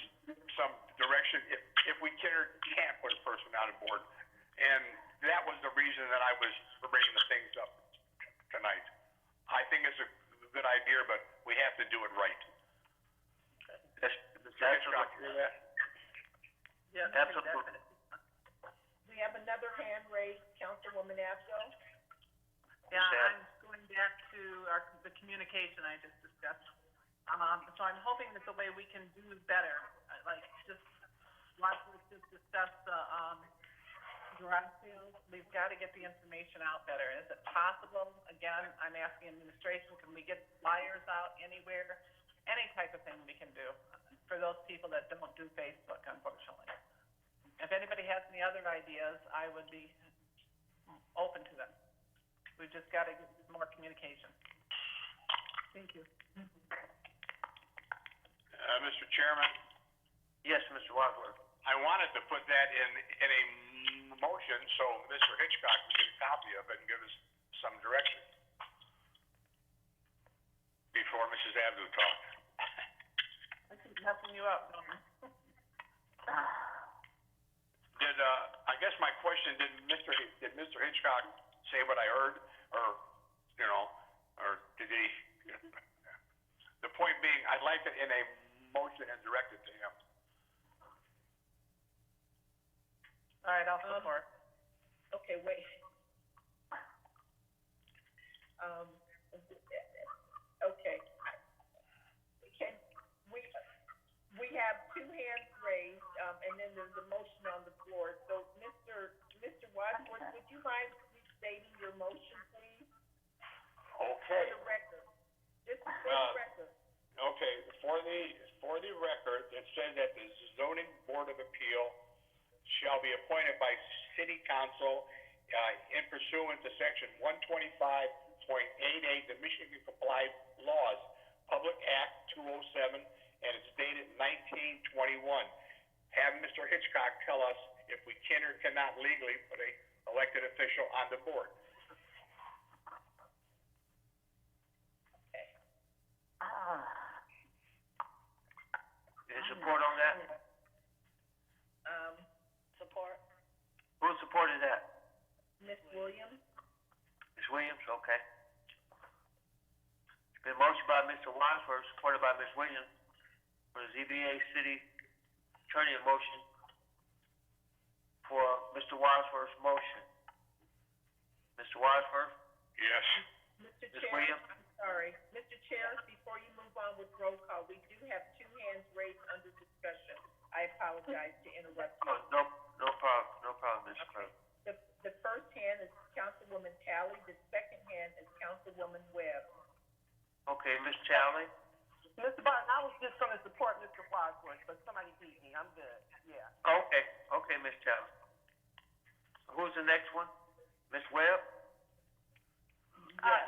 some direction if we can or can't put a person on a board. And that was the reason that I was bringing the things up tonight. I think it's a good idea, but we have to do it right. Yes, Absolutely. We have another hand raised, Councilwoman Abdo. Yeah, I'm going back to the communication I just discussed. So I'm hoping that the way we can do better, just discuss the, garage sales, we've got to get the information out better. Is it possible? Again, I'm asking administration, can we get flyers out anywhere? Any type of thing we can do for those people that don't do Facebook, unfortunately. If anybody has any other ideas, I would be open to them. We've just got to get more communication. Thank you. Mr. Chairman? Yes, Mr. Wadsworth. I wanted to put that in a motion, so Mr. Hitchcock can get a copy of it and give us some direction before Mrs. Abdu talks. I keep messing you up, don't I? I guess my question, did Mr. Hitchcock say what I heard, or did he? The point being, I'd like it in a motion and direct it to him. All right, I'll support. Okay, wait. Okay. We have two hands raised, and then there's a motion on the floor. So, Mr. Wadsworth, would you mind restating your motion, please? Okay. For the record. Just for the record. Okay, for the record, it says that the zoning board of appeal shall be appointed by city council, in pursuant to section 125.88, the Michigan Complied Laws, Public Act 207, and it's dated 1921. Have Mr. Hitchcock tell us if we can or cannot legally put a elected official on the board. Any support on that? Support? Who supported that? Ms. Williams? Ms. Williams, okay. It's been motioned by Mr. Wadsworth, supported by Ms. Williams, for the ZBA city attorney motion for Mr. Wadsworth's motion. Mr. Wadsworth? Yes. Mr. Ms. Chair, Williams? I'm sorry. Mr. Chair, before you move on with roll call, we do have two hands raised under discussion. I apologize to interrupt you. No problem, Mr. Clerk. The first hand is Councilwoman Talley, the second hand is Councilwoman Webb. Okay, Ms. Talley? Mr. Barton, I was just gonna support Mr. Wadsworth, but somebody beat me, I'm good, yeah. Okay, Ms. Talley. Who's the next one? Ms. Webb?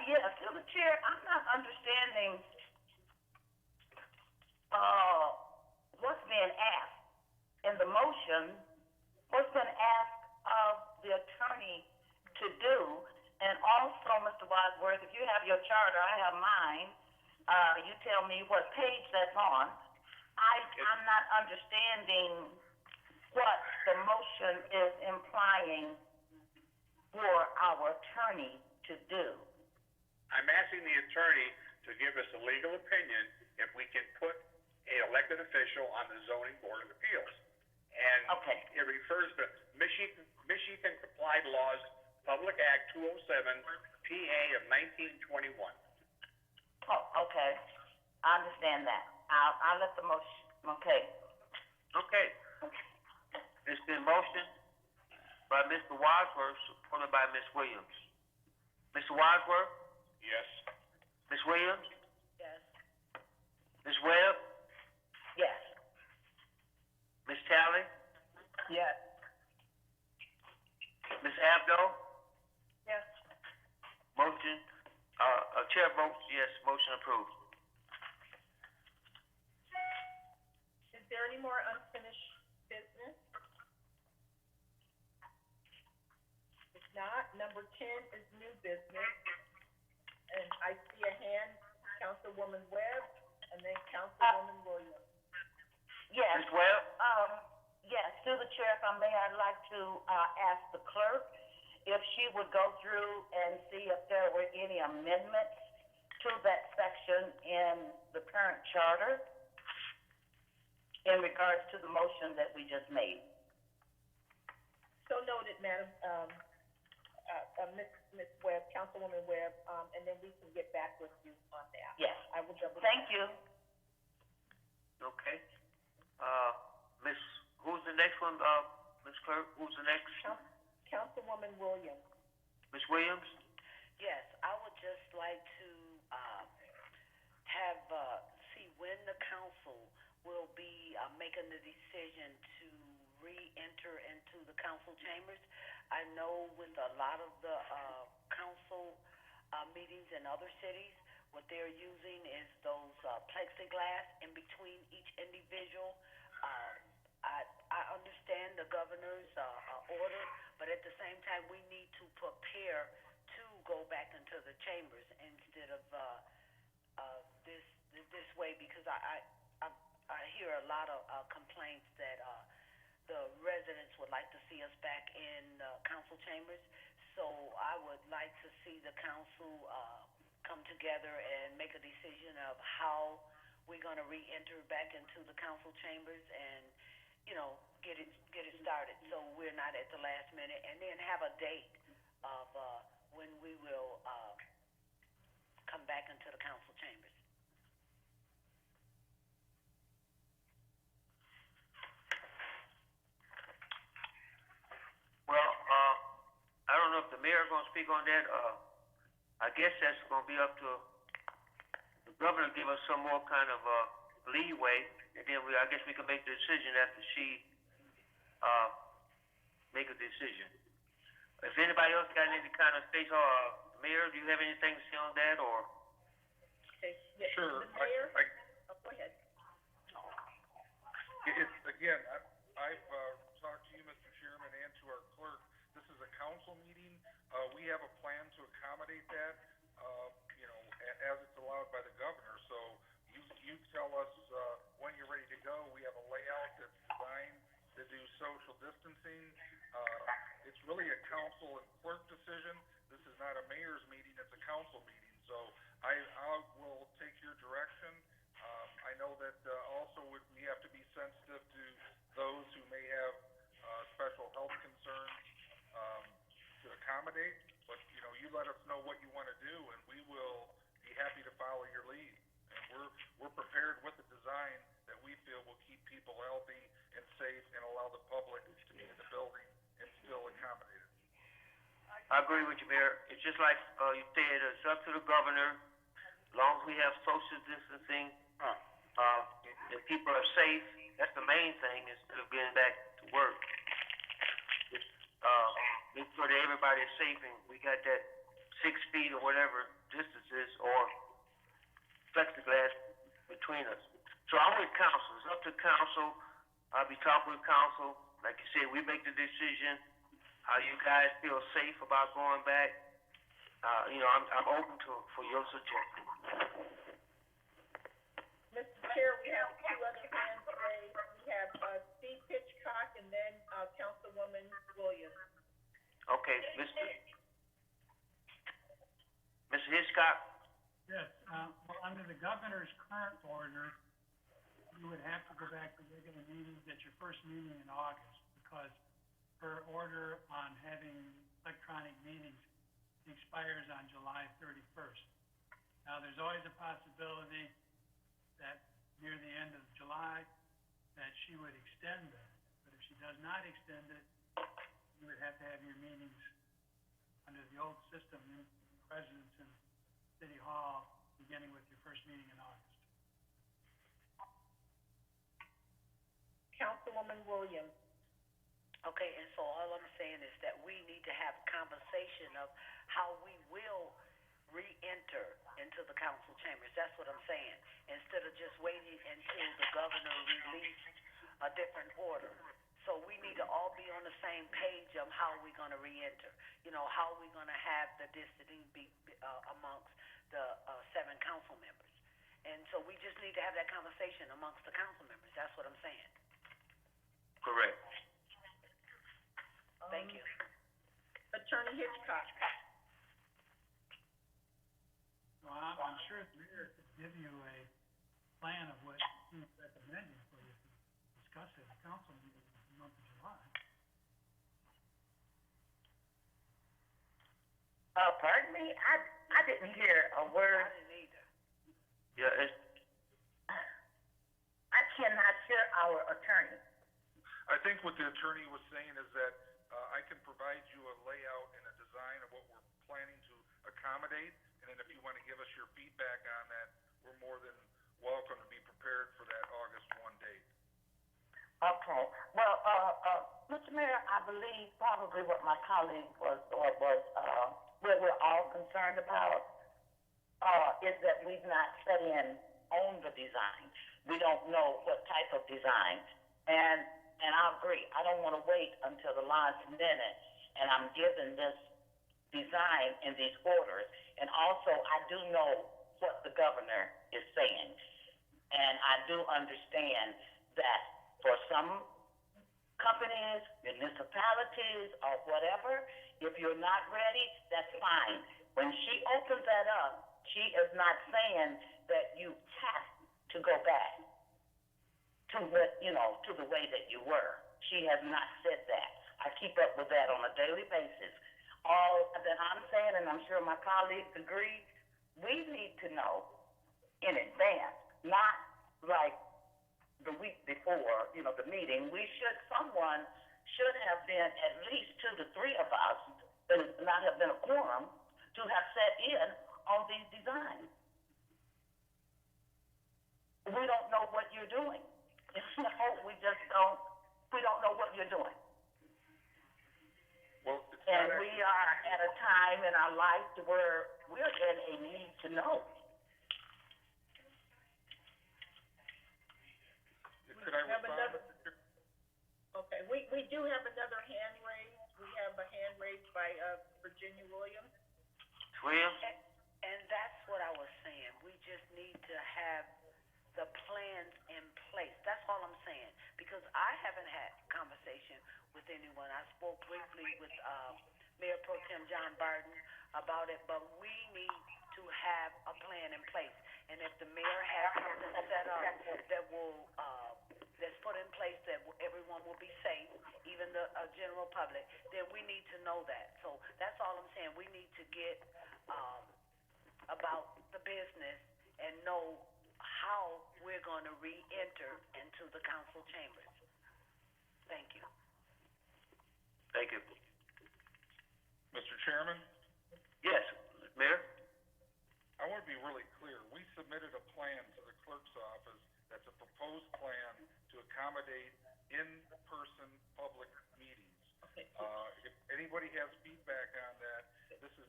Yes, to the chair, I'm not understanding, what's being asked in the motion, what's been asked of the attorney to do, and also, Mr. Wadsworth, if you have your charter, I have mine, you tell me what page that's on. I'm not understanding what the motion is implying for our attorney to do. I'm asking the attorney to give us a legal opinion if we can put an elected official on the zoning board of appeals. And Okay. it refers to Michigan Complied Laws, Public Act 207, PA of 1921. Oh, okay. I understand that. I'll let the motion, okay. Okay. It's been motioned by Mr. Wadsworth, supported by Ms. Williams. Mr. Wadsworth? Yes. Ms. Williams? Yes. Ms. Webb? Yes. Ms. Talley? Yes. Ms. Abdo? Yes. Motion, chair votes yes, motion approved. Is there any more unfinished business? If not, number 10 is new business. And I see a hand, Councilwoman Webb, and then Councilwoman Williams. Yes. Ms. Webb? Yes, through the chair, if I may, I'd like to, ask the clerk if she would go through and see if there were any amendments to that section in the current charter in regards to the motion that we just made. So noted, Madam, Ms. Webb, Councilwoman Webb, and then we can get back with you on that. Yes. I will double. Thank you. Okay. Who's the next one, Ms. Clerk? Who's the next? Councilwoman Williams. Ms. Williams? Yes, I would just like to, see when the council will be, making the decision to re-enter into the council chambers. I know with a lot of the, council, meetings in other cities, what they're using is those, plexiglass in between each individual. I I understand the governor's, order, but at the same time, we need to prepare to go back into the chambers instead of, this way, because I hear a lot of, complaints that, the residents would like to see us back in, council chambers. So I would like to see the council, come together and make a decision of how we're gonna re-enter back into the council chambers and, get it started, so we're not at the last minute, and then have a date of, when we will, come back into the council chambers. Well, I don't know if the mayor gonna speak on that, I guess that's gonna be up to the governor, give us some more kind of, leeway, and then I guess we can make the decision after she, make a decision. If anybody else got any kind of space, Mayor, do you have anything to say on that, or? Okay, yes, Sure. the mayor, go ahead. Again, I've talked to you, Mr. Chairman, and to our clerk. This is a council meeting. We have a plan to accommodate that, as it's allowed by the governor. So you tell us, when you're ready to go. We have a layout that's designed to do social distancing. It's really a council and clerk decision. This is not a mayor's meeting, it's a council meeting. So I will take your direction. I know that, also we have to be sensitive to those who may have, special health concerns, to accommodate. But, you let us know what you wanna do, and we will be happy to follow your lead. And we're prepared with the design that we feel will keep people healthy and safe and allow the public to be in the building and still accommodate it. I agree with you, Mayor. It's just like, you said, it's up to the governor, as long as we have social distancing, if people are safe, that's the main thing, instead of getting back to work. Just, make sure that everybody is safe and we got that 6 feet or whatever distances or plexiglass between us. So I'm with council. It's up to council. I'll be talking with council. Like you said, we make the decision. How you guys feel safe about going back? I'm open for your suggestion. Mr. Chair, we have two other hands raised. We have, Steve Hitchcock and then, Councilwoman Williams. Okay, Mr. Hitchcock? Yes, well, under the governor's current order, you would have to go back to regular meetings at your first meeting in August, because her order on having electronic meetings expires on July 31st. Now, there's always a possibility that near the end of July, that she would extend that. But if she does not extend it, you would have to have your meetings under the old system in residence in City Hall, beginning with your first meeting in August. Councilwoman Williams. Okay, and so all I'm saying is that we need to have a conversation of how we will re-enter into the council chambers. That's what I'm saying. Instead of just waiting until the governor released a different order. So we need to all be on the same page of how we're gonna re-enter. How we're gonna have the distancing be, amongst the, 7 council members. And so we just need to have that conversation amongst the council members. That's what I'm saying. Correct. Thank you. Attorney Hitchcock. Well, I'm sure the mayor could give you a plan of what he's recommending for you to discuss at the council meeting in the month of July. Pardon me, I didn't hear a word. I didn't either. Yeah, I cannot hear our attorney. I think what the attorney was saying is that, I can provide you a layout and a design of what we're planning to accommodate, and then if you wanna give us your feedback on that, we're more than welcome to be prepared for that August 1 date. Okay, well, Mr. Mayor, I believe probably what my colleague was, what we're all concerned about, is that we've not set in on the design. We don't know what type of design. And and I agree, I don't wanna wait until the last minute, and I'm given this design in these orders. And also, I do know what the governor is saying. And I do understand that for some companies, municipalities, or whatever, if you're not ready, that's fine. When she opens that up, she is not saying that you have to go back to what, to the way that you were. She has not said that. I keep up with that on a daily basis. All that I'm saying, and I'm sure my colleagues agree, we need to know in advance, not like the week before, the meeting. Someone should have been, at least 2 to 3 of us, that would not have been a quorum, to have sat in on these designs. We don't know what you're doing. We don't know what you're doing. Well, And we are at a time in our life where we're in a need to know. Could I Have respond? Okay, we do have another hand raised. We have a hand raised by, Virginia Williams. Williams? And that's what I was saying. We just need to have the plans in place. That's all I'm saying. Because I haven't had conversation with anyone. I spoke briefly with Mayor Pro Tem John Barton about it, but we need to have a plan in place. And if the mayor has something set up that will, that's put in place that everyone will be safe, even the general public, then we need to know that. So that's all I'm saying. We need to get about the business and know how we're going to re-enter into the council chambers. Thank you. Thank you. Mr. Chairman, Yes, Mayor? I want to be really clear. We submitted a plan to the clerk's office that's a proposed plan to accommodate in-person public meetings. If anybody has feedback on that, this is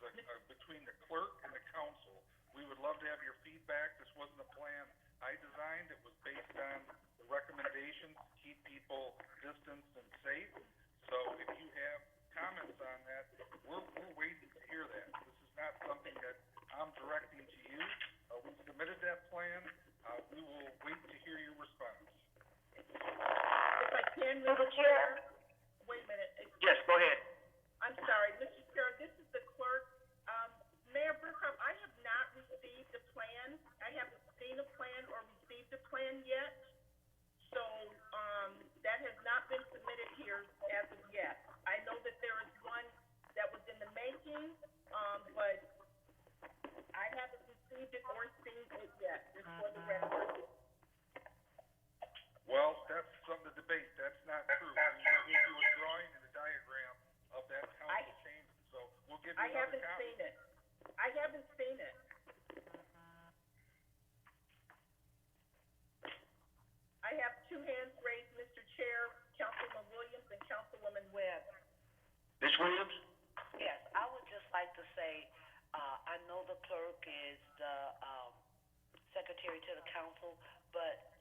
between the clerk and the council. We would love to have your feedback. This wasn't a plan I designed. It was based on the recommendations to keep people distanced and safe. So if you have comments on that, we're waiting to hear that. This is not something that I'm directing to you. We submitted that plan. We will wait to hear your response. If I can, Through Mr. the chair. Wait a minute. Yes, go ahead. I'm sorry, Mr. Chair, this is the clerk. Mayor Burkhardt, I have not received a plan. I haven't seen a plan or received a plan yet. So, that has not been submitted here as of yet. I know that there is one that was in the making, but I haven't received it or seen it yet, just for the record. Well, that's something to debate. That's not true. We will do a drawing and a diagram of that council chamber. So we'll give you I another haven't copy. seen it. I haven't seen it. I have 2 hands raised, Mr. Chair, Councilman Williams and Councilwoman Webb. Ms. Williams? Yes, I would just like to say, I know the clerk is the secretary to the council, but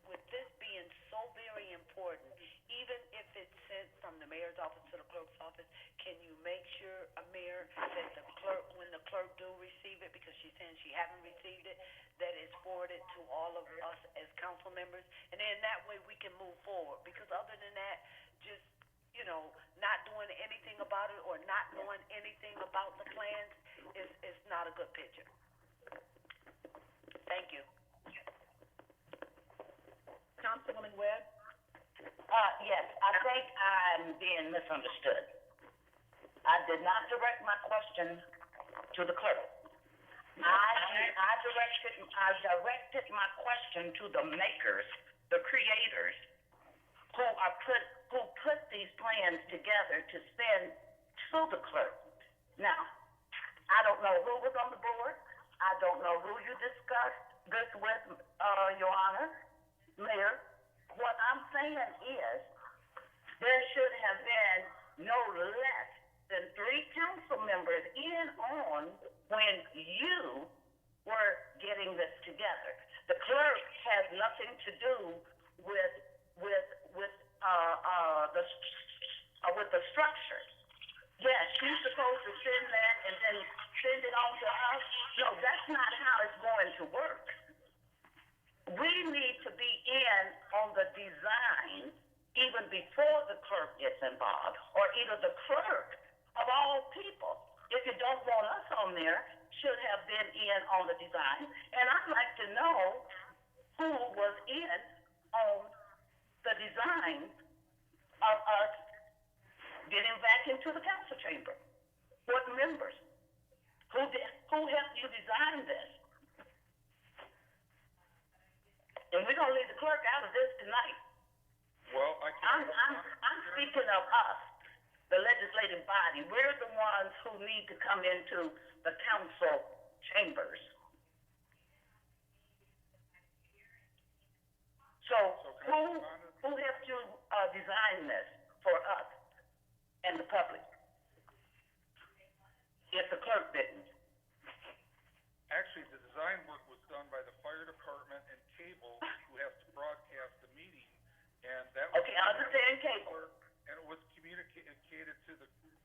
with this being so very important, even if it's sent from the mayor's office to the clerk's office, can you make sure, Mayor, that the clerk, when the clerk do receive it, because she's saying she hasn't received it, that it's forwarded to all of us as council members, and then that way we can move forward, because other than that, just, not doing anything about it or not knowing anything about the plans is not a good picture. Thank you. Councilwoman Webb? Yes, I think I'm being misunderstood. I did not direct my question to the clerk. I directed my question to the makers, the creators, who put these plans together to send to the clerk. Now, I don't know who was on the board. I don't know who you discussed this with, Your Honor, Mayor. What I'm saying is, there should have been no less than 3 council members in on when you were getting this together. The clerk has nothing to do with with the structure. Yes, she's supposed to send that and then send it on to us. No, that's not how it's going to work. We need to be in on the design even before the clerk gets involved, or either the clerk of all people, if you don't want us on there, should have been in on the design. And I'd like to know who was in on the design of us getting back into the council chamber. What members? Who helped you design this? And we're gonna leave the clerk out of this tonight. Well, I'm speaking of us, the legislative body. We're the ones who need to come into the council chambers. So who helped you design this for us and the public? If the clerk didn't. Actually, the design work was done by the fire department and cable, who has to broadcast the meeting, and that was. Okay, I understand cable. And it was communicated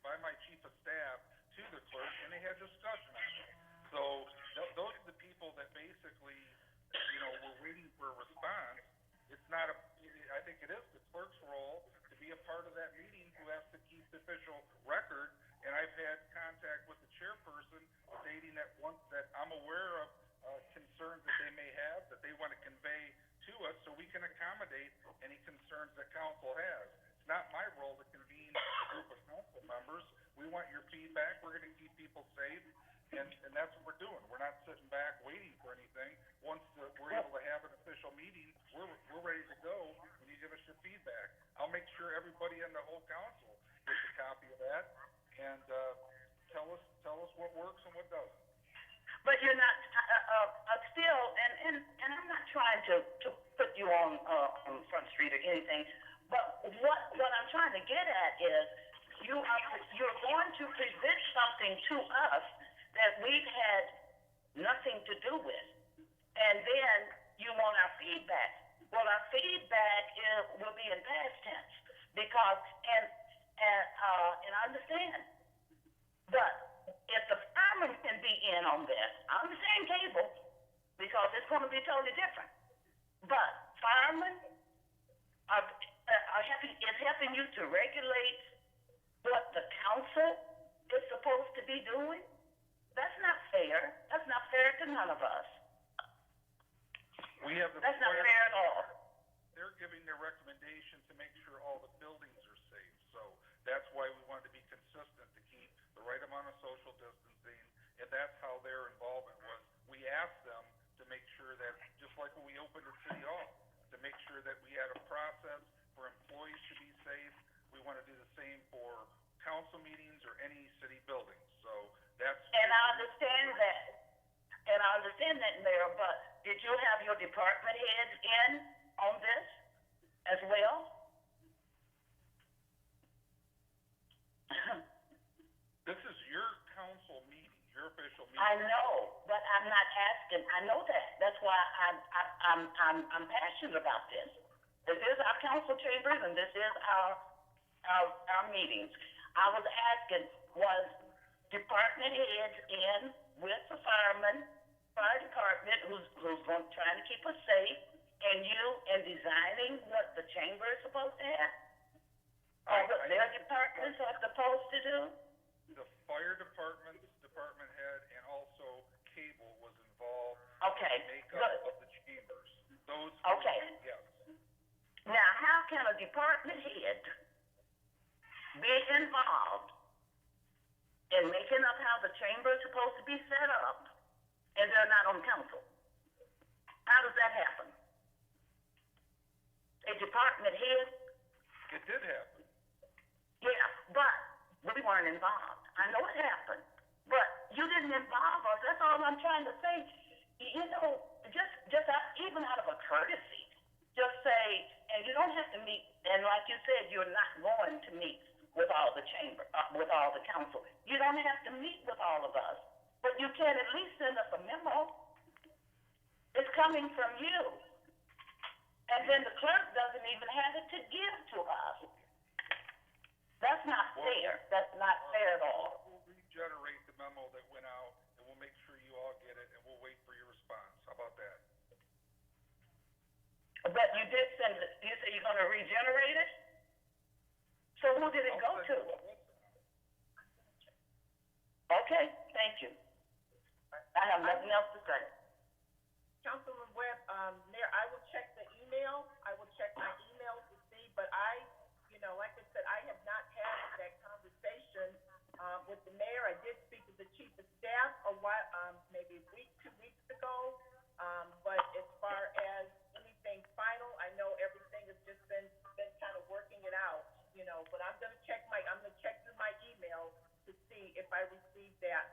by my chief of staff to the clerk, and they had discussion on it. So, those are the people that basically, were waiting for a response. It's not I think it is the clerk's role to be a part of that meeting, who has to keep the official record. And I've had contact with the chairperson stating that I'm aware of concerns that they may have, that they want to convey to us, so we can accommodate any concerns that council has. It's not my role to convene a group of council members. We want your feedback. We're going to keep people safe, and that's what we're doing. We're not sitting back waiting for anything. Once we're able to have an official meeting, we're ready to go when you give us your feedback. I'll make sure everybody in the whole council gets a copy of that, and tell us what works and what doesn't. But you're not still, and I'm not trying to put you on Front Street or anything. But what I'm trying to get at is you're going to present something to us that we've had nothing to do with, and then you want our feedback. Well, our feedback will be in past tense because and I understand, but if the firemen can be in on this, I understand cable because it's going to be totally different. But firemen is helping you to regulate what the council is supposed to be doing. That's not fair. That's not fair to none of us. That's not fair at all. They're giving their recommendation to make sure all the buildings are safe. So that's why we wanted to be consistent, to keep the right amount of social distancing, and that's how their involvement was. We asked them to make sure that, just like when we opened the city hall, to make sure that we had a process for employees to be safe. We want to do the same for council meetings or any city building. So that's. And I understand that. Mayor, but did you have your department heads in on this as well? This is your council meeting, your official meeting. I know, but I'm not asking. I know that. That's why I'm passionate about this. This is our council chambers, and this is our meetings. I was asking, was department heads in with the fire department, who's trying to keep us safe, and you in designing what the chamber is supposed to have, or what their departments are supposed to do? The fire department's department head and also cable was involved in the makeup of the chambers. Those. Okay. Yes. Now, how can a department head be involved in making up how the chamber is supposed to be set up, and they're not on council? How does that happen? A department head? It did happen. Yeah, but we weren't involved. I know it happened, but you didn't involve us. That's all I'm trying to say. Just even out of a courtesy, just say, and you don't have to meet, and like you said, you're not going to meet with all the chamber, with all the council. You don't have to meet with all of us, but you can at least send us a memo. It's coming from you. And then the clerk doesn't even have it to give to us. That's not fair. That's not fair at all. We'll regenerate the memo that went out, and we'll make sure you all get it, and we'll wait for your response. How about that? But you did send it, you said you're gonna regenerate it? So who did it go to? Okay, thank you. I have nothing else to say. Councilman Webb, Mayor, I will check the email, I will check my email to see, but like I said, I have not had that conversation, with the mayor. I did speak with the chief of staff a while, maybe a week, 2 weeks ago, but as far as anything final, I know everything has just been kind of working it out, but I'm gonna check through my email to see if I received that.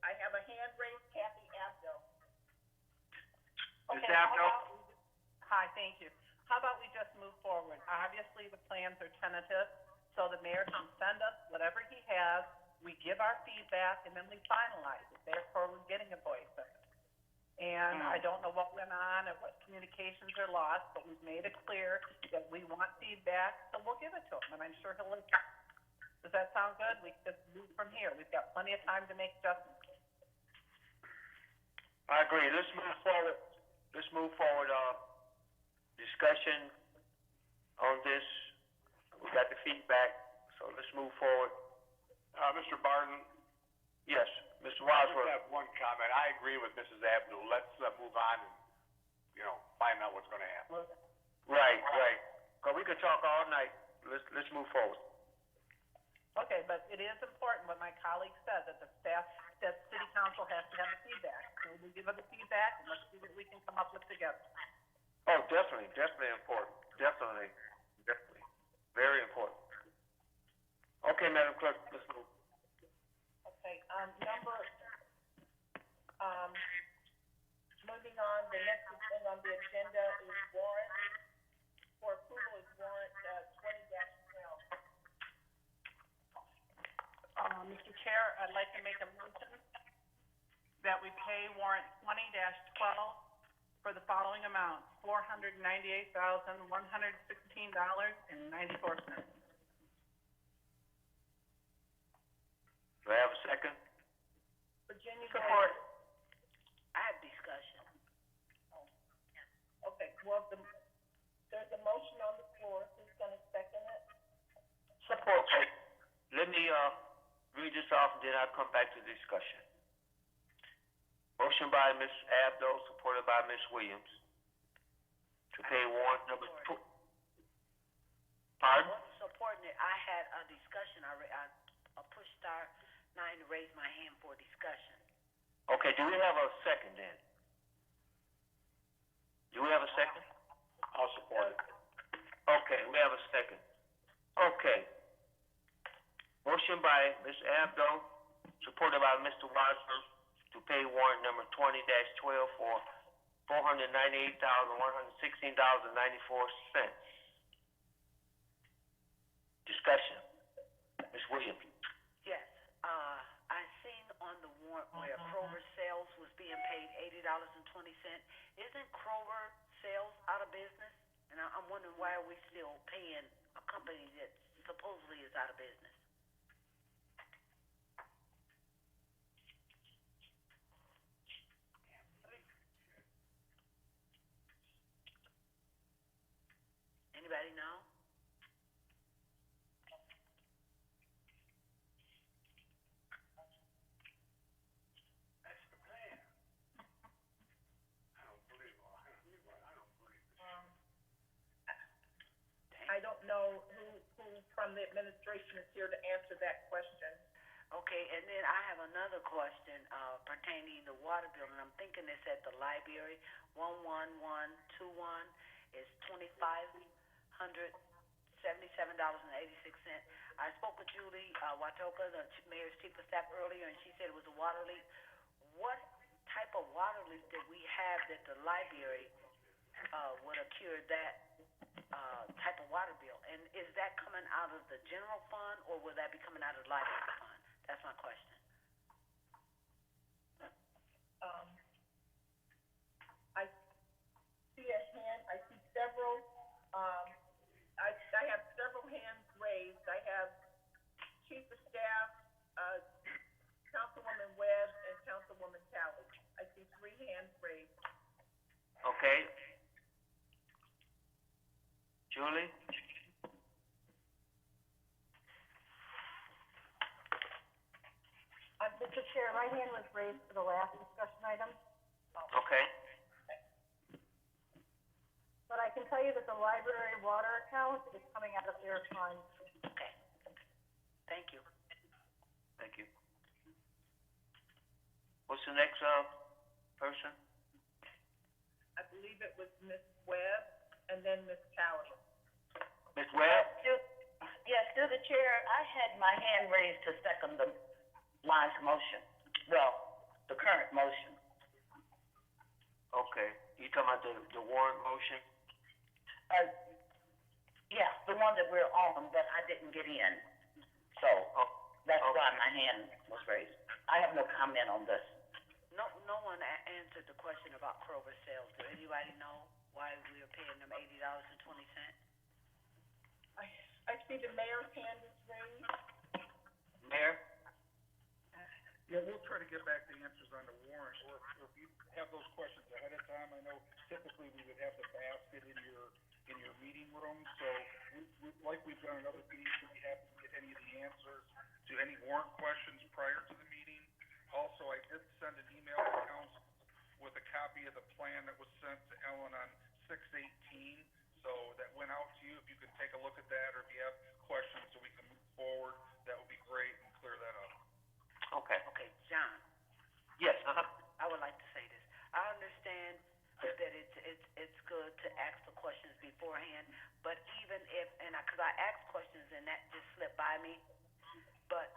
I have a hand raised, Kathy Abdo. Okay, how about hi, thank you. How about we just move forward? Obviously, the plans are tentative, so the mayor can send us whatever he has, we give our feedback, and then we finalize it. Therefore, we're getting a voice of it. And I don't know what went on and what communications are lost, but we've made it clear that we want feedback, so we'll give it to him, and I'm sure he'll listen. Does that sound good? We can just move from here. We've got plenty of time to make adjustments. I agree. Let's move forward, discussion on this. We got the feedback, so let's move forward. Mr. Barton? Yes, Mr. I Wadsworth. just have one comment. I agree with Mrs. Abdu. Let's, move on and, find out what's gonna happen. Right. 'Cause we could talk all night. Let's move forward. Okay, but it is important what my colleague said, that that city council has to have the feedback. So we'll give them the feedback, and let's see what we can come up with together. Oh, definitely important. Definitely. Very important. Okay, Madam Clerk, let's move. Okay, moving on, the next thing on the agenda is warrant. For approval is warrant, 20-12. Mr. Chair, I'd like to make a motion that we pay warrant 20-12 for the following amount, $498,116.94. Do I have a second? Virginia. Support. I have discussion. Okay, well, there's a motion on the floor, who's gonna second it? Support. Okay. Let me, read this off and then I'll come back to the discussion. Motion by Ms. Abdo, supported by Ms. Williams, to pay warrant number 2. Pardon? I wasn't supporting it. I had a discussion. I pushed star 9 to raise my hand for discussion. Okay, do we have a second then? Do we have a second? I'll support it. Okay, we have a second. Okay. Motion by Ms. Abdo, supported by Mr. Wadsworth, to pay warrant number 20-12 for $498,116.94. Discussion. Ms. Williams. Yes, I seen on the warrant where Kroger Sales was being paid $80.20. Isn't Kroger Sales out of business? And I'm wondering why are we still paying a company that supposedly is out of business? Anybody know? That's the plan. I don't believe it. I don't know who from the administration is here to answer that question. Okay, and then I have another question, pertaining to water bill, and I'm thinking it's at the library, 11121, is $2,577.86. I spoke with Julie, Watoka, the mayor's chief of staff earlier, and she said it was a water leak. What type of water leak did we have that the library, would have cured that, type of water bill? And is that coming out of the general fund, or will that be coming out of the library fund? That's my question. I see a hands raised. Okay. Julie? Mr. Chair, my hand was raised for the last discussion item, Okay. but I can tell you that the library water account is coming out of their funds. Okay. Thank you. Thank you. What's the next, person? I believe it was Ms. Webb and then Ms. Callaghan. Ms. Webb? Yes, through the chair, I had my hand raised to second the last motion. Well, the current motion. Okay. You talking about the warrant motion? Yeah, the one that we're on, but I didn't get in. So, that's why my hand was raised. I have no comment on this. No one answered the question about Kroger sales. Do anybody know why we are paying them $80.20? I see the mayor's hand is raised. Mayor? Yeah, we'll try to get back the answers on the warrant, or if you have those questions ahead of time, I know typically we would have the basket in your meeting room, so we like we've done in other meetings, we'd be happy to get any of the answers to any warrant questions prior to the meeting. Also, I did send an email to council with a copy of the plan that was sent to Ellen on 6/18, so that went out to you. If you can take a look at that, or if you have questions so we can move forward, that would be great and clear that up. Okay. Okay, John, Yes, I would like to say this. I understand that it's good to ask the questions beforehand, but even if, cause I asked questions and that just slipped by me, but,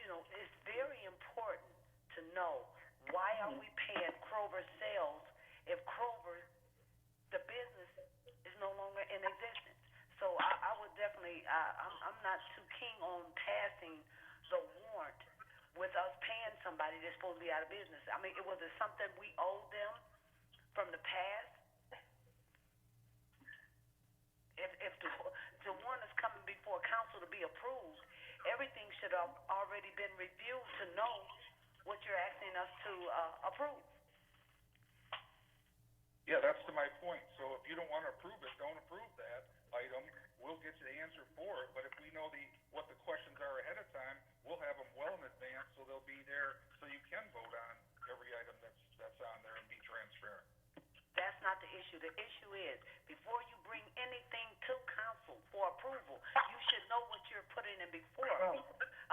it's very important to know, why are we paying Kroger sales if Kroger, the business, is no longer in existence? So I would definitely, I'm not too keen on passing the warrant with us paying somebody that's supposed to be out of business. I mean, was it something we owed them from the past? If the warrant is coming before council to be approved, everything should have already been reviewed to know what you're asking us to approve. Yeah, that's to my point. So if you don't want to approve it, don't approve that item. We'll get you the answer for it, but if we know what the questions are ahead of time, we'll have them well in advance, so they'll be there, so you can vote on every item that's on there and be transparent. That's not the issue. The issue is, before you bring anything to council for approval, you should know what you're putting in before.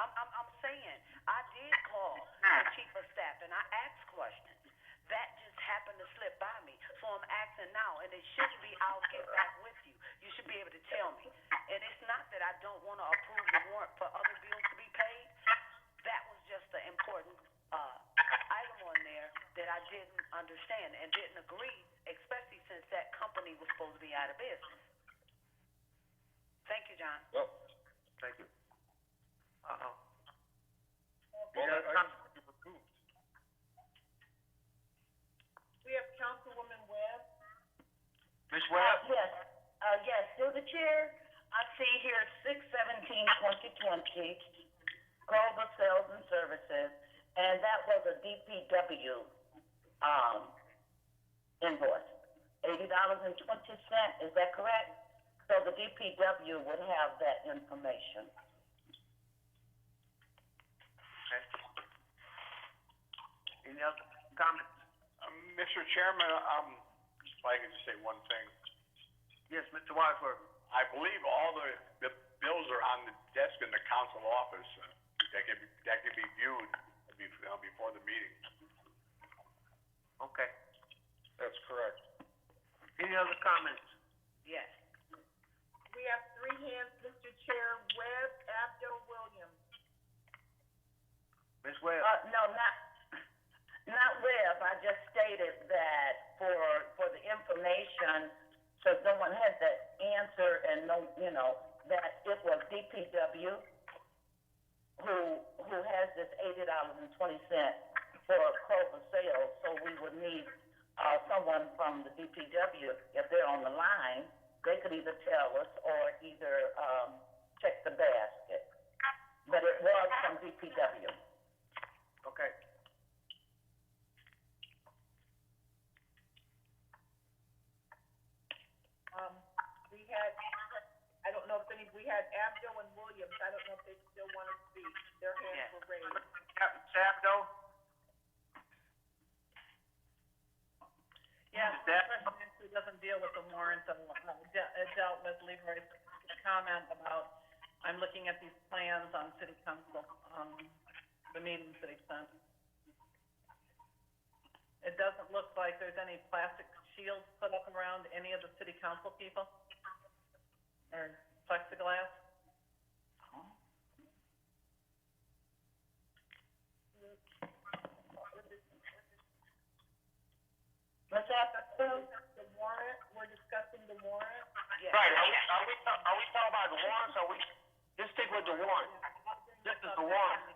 I'm saying, I did call the chief of staff and I asked questions. That just happened to slip by me, so I'm asking now, and it shouldn't be, I'll get back with you. You should be able to tell me. And it's not that I don't want to approve the warrant for other bills to be paid. That was just the important item on there that I didn't understand and didn't agree, especially since that company was supposed to be out of business. Thank you, John. Well, thank you. Well, that item's been approved. We have Councilwoman Webb. Ms. Webb? Yes, through the chair, I see here 6/17/2020, Global Sales and Services, and that was a DPW, invoice, $80.20, is that correct? So the DPW would have that information. Okay. Any other comments? Mr. Chairman, if I could just say one thing. Yes, Mr. Wadsworth. I believe all the bills are on the desk in the council office, that can be viewed before the meeting. Okay. That's correct. Any other comments? Yes. We have three hands, Mr. Chair, Webb, Abdo, Williams. Ms. Webb? No, not Webb. I just stated that for the information, so no one had that answer and that it was DPW who has this $80.20 for Kroger sales. So we would need someone from the DPW, if they're on the line, they could either tell us or either check the basket. But it was from DPW. Okay. their hands were raised. Abdo? Yes, my question actually doesn't deal with the warrant, it dealt with Leroy's comment about, I'm looking at these plans on city council, the meetings that he sent. It doesn't look like there's any plastic shields put up around any of the city council people, or plexiglass. Let's have The warrant, we're discussing the warrant. Yeah. Right, are we talking about the warrants, or just stick with the warrant? This is the warrant,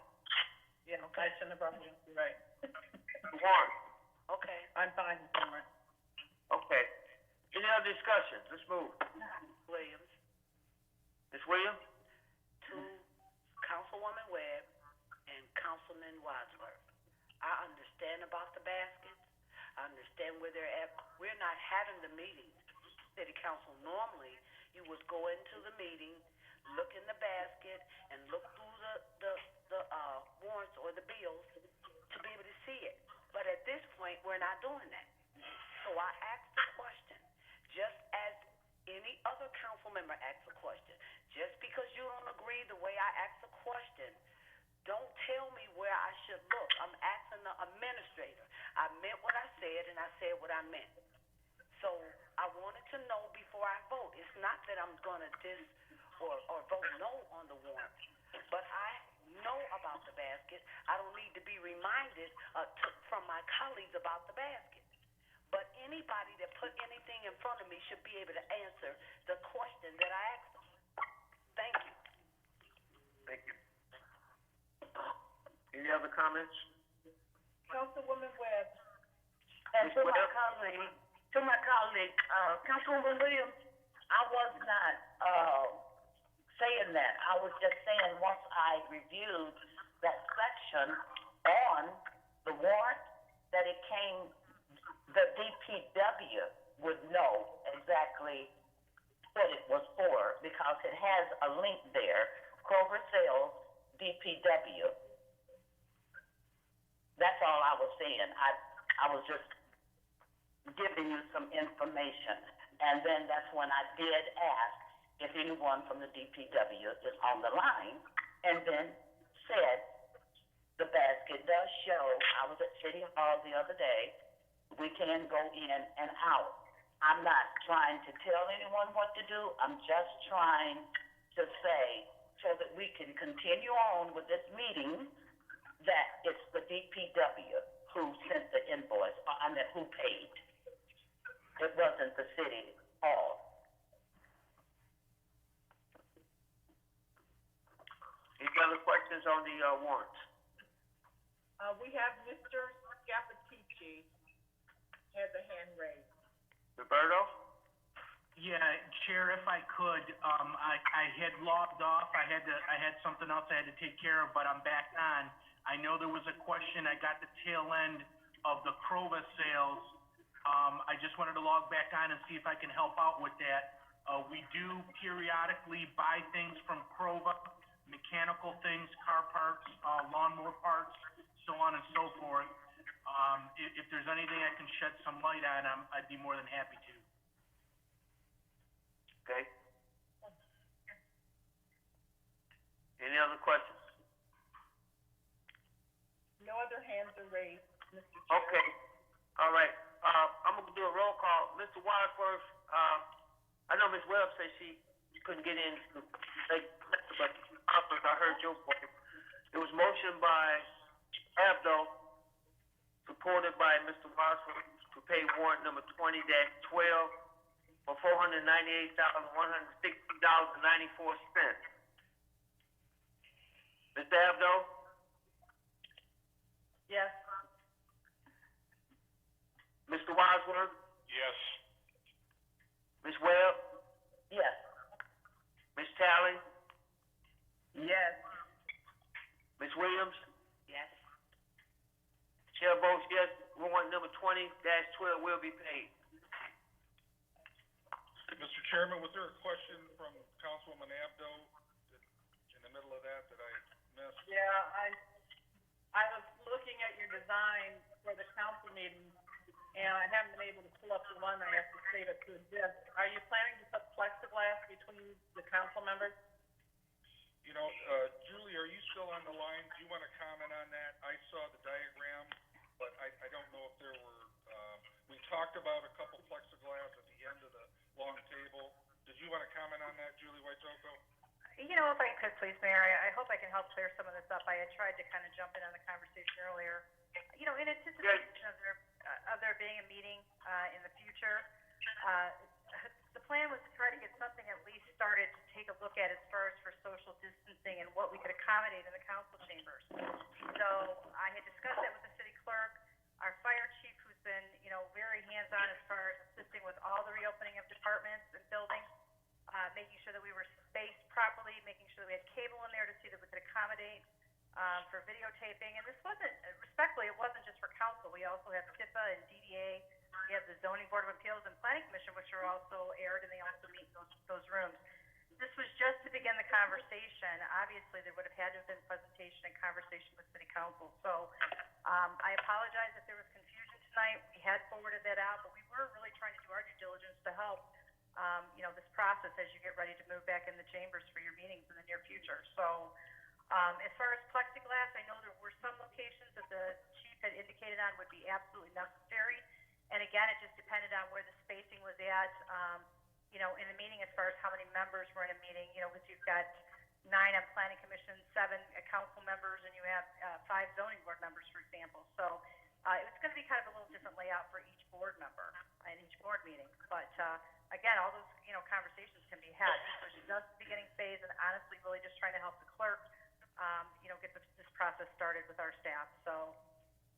Yeah, I shouldn't have brought it up, you're right. the warrant, Okay. I'm fine with the warrant. okay. Any other discussion? Let's move. Williams, Ms. Williams? to Councilwoman Webb and Councilman Wadsworth. I understand about the baskets. I understand where they're at. We're not having the meetings. City council, normally, you would go into the meeting, look in the basket, and look through the warrants or the bills to be able to see it. But at this point, we're not doing that. So I asked the question, just as any other council member asks a question. Just because you don't agree the way I asked the question, don't tell me where I should look. I'm asking the administrator. I meant what I said, and I said what I meant. So I wanted to know before I vote. It's not that I'm gonna or vote no on the warrant, but I know about the basket. I don't need to be reminded from my colleagues about the basket. But anybody that put anything in front of me should be able to answer the question that I asked them. Thank you. Thank you. Any other comments? Councilwoman Webb. And to my colleague, Councilwoman Williams, I was not, saying that. I was just saying, once I reviewed that section on the warrant, that it came, the DPW would know exactly what it was for, because it has a link there, Kroger Sales, DPW. That's all I was saying. I was just giving you some information. And then that's when I did ask if anyone from the DPW is on the line, and then said, the basket does show, I was at City Hall the other day, we can go in and out. I'm not trying to tell anyone what to do, I'm just trying to say, so that we can continue on with this meeting, that it's the DPW who sent the invoice, who paid. It wasn't the City Hall. Any other questions on the warrants? We have Mr. Scappaticci has a hand raised. Roberto? Yeah, Chair, if I could, I had logged off. I had something else I had to take care of, but I'm back on. I know there was a question. I got the tail end of the Krova sales. I just wanted to log back on and see if I can help out with that. We do periodically buy things from Krova, mechanical things, car parts, lawnmower parts, so on and so forth. If there's anything I can shed some light on, I'd be more than happy to. Okay. Any other questions? No other hands are raised, Mr. Chair. Okay, all right. I'm gonna do a roll call. Mr. Wadsworth, I know Ms. Webb said she couldn't get in, but I heard your voice. It was motioned by Abdo, supported by Mr. Wadsworth, to pay warrant number 20-12 for $498,160.94. Mr. Abdo? Yes. Mr. Wadsworth? Yes. Ms. Webb? Yes. Ms. Talley? Yes. Ms. Williams? Yes. Chair votes yes, warrant number 20-12 will be paid. Mr. Chairman, was there a question from Councilwoman Abdo in the middle of that I missed? I was looking at your design for the council meeting, and I haven't been able to pull up the one I have to save it to a disk. Are you planning to put plexiglass between the council members? You know, Julie, are you still on the line? Do you wanna comment on that? I saw the diagram, but I don't know if there were, we talked about a couple plexiglass at the end of the long table. Did you wanna comment on that, Julie Whitoko? You know, if I could, please, Mayor, I hope I can help clear some of this up. I had tried to kind of jump in on the conversation earlier. You know, in anticipation of there being a meeting, in the future, the plan was to try to get something at least started to take a look at as far as for social distancing and what we could accommodate in the council chambers. So I had discussed that with the city clerk, our fire chief, who's been, you know, very hands-on as far as assisting with all the reopening of departments and buildings, making sure that we were spaced properly, making sure that we had cable in there to see that we could accommodate for videotaping. And this wasn't, respectfully, it wasn't just for council. We also have TIPA and DDA. We have the Zoning Board of Appeals and Planning Commission, which are also aired, and they also meet in those rooms. This was just to begin the conversation. Obviously, there would have had to have been presentation and conversation with City Council. So I apologize if there was confusion tonight. We had forwarded that out, but we were really trying to do our due diligence to help, you know, this process as you get ready to move back in the chambers for your meetings in the near future. So as far as plexiglass, I know there were some locations that the chief had indicated on would be absolutely necessary. And again, it just depended on where the spacing was at, you know, in the meeting as far as how many members were in a meeting, you know, because you've got 9 on planning commission, 7 council members, and you have 5 zoning board members, for example. So it was going to be kind of a little different layout for each board member and each board meeting. But again, all those, you know, conversations can be had. This was just the beginning phase, and honestly, really just trying to help the clerk, you know, get this process started with our staff. So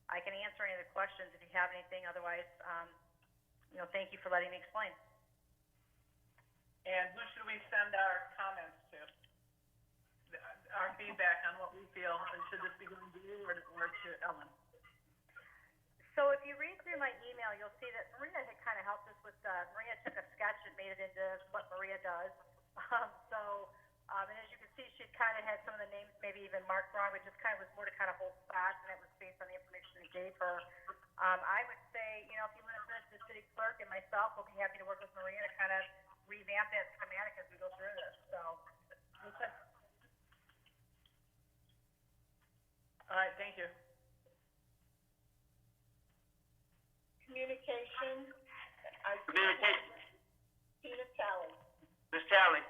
I can answer any other questions if you have anything. Otherwise, you know, thank you for letting me explain. And who should we send our comments to? Our feedback on what we feel, should this be going to you or to Ellen? So if you read through my email, you'll see that Maria had kind of helped us with, Maria took a sketch and made it into what Maria does. And as you can see, she kind of had some of the names maybe even marked wrong, but just kind of was more to kind of hold spots, and it was based on the information we gave her. I would say, you know, if you want to send it to the city clerk and myself, we'll be happy to work with Maria to kind of revamp that schematic as we go through this. So, okay. All right, thank you. Communication, Tina Talley. Ms. Talley.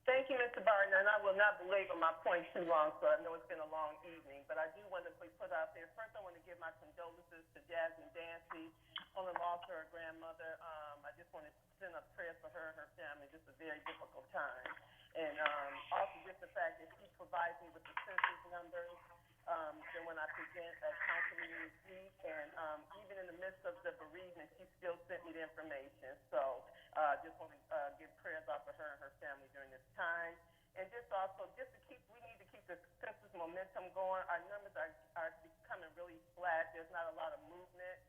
Thank you, Mr. Barton, and I will not belabor my point too long, so I know it's been a long evening, but I do want to put out there, first I want to give my condolences to Jasmine Dancy on the loss of her grandmother. I just want to send up prayers for her and her family, just a very difficult time. And also just the fact that she provides me with the census numbers, then when I present at council meeting this week, and even in the midst of the bereavement, she still sent me the information. So just want to give prayers out for her and her family during this time. And just also, we need to keep the census momentum going. Our numbers are becoming really flat. There's not a lot of movement.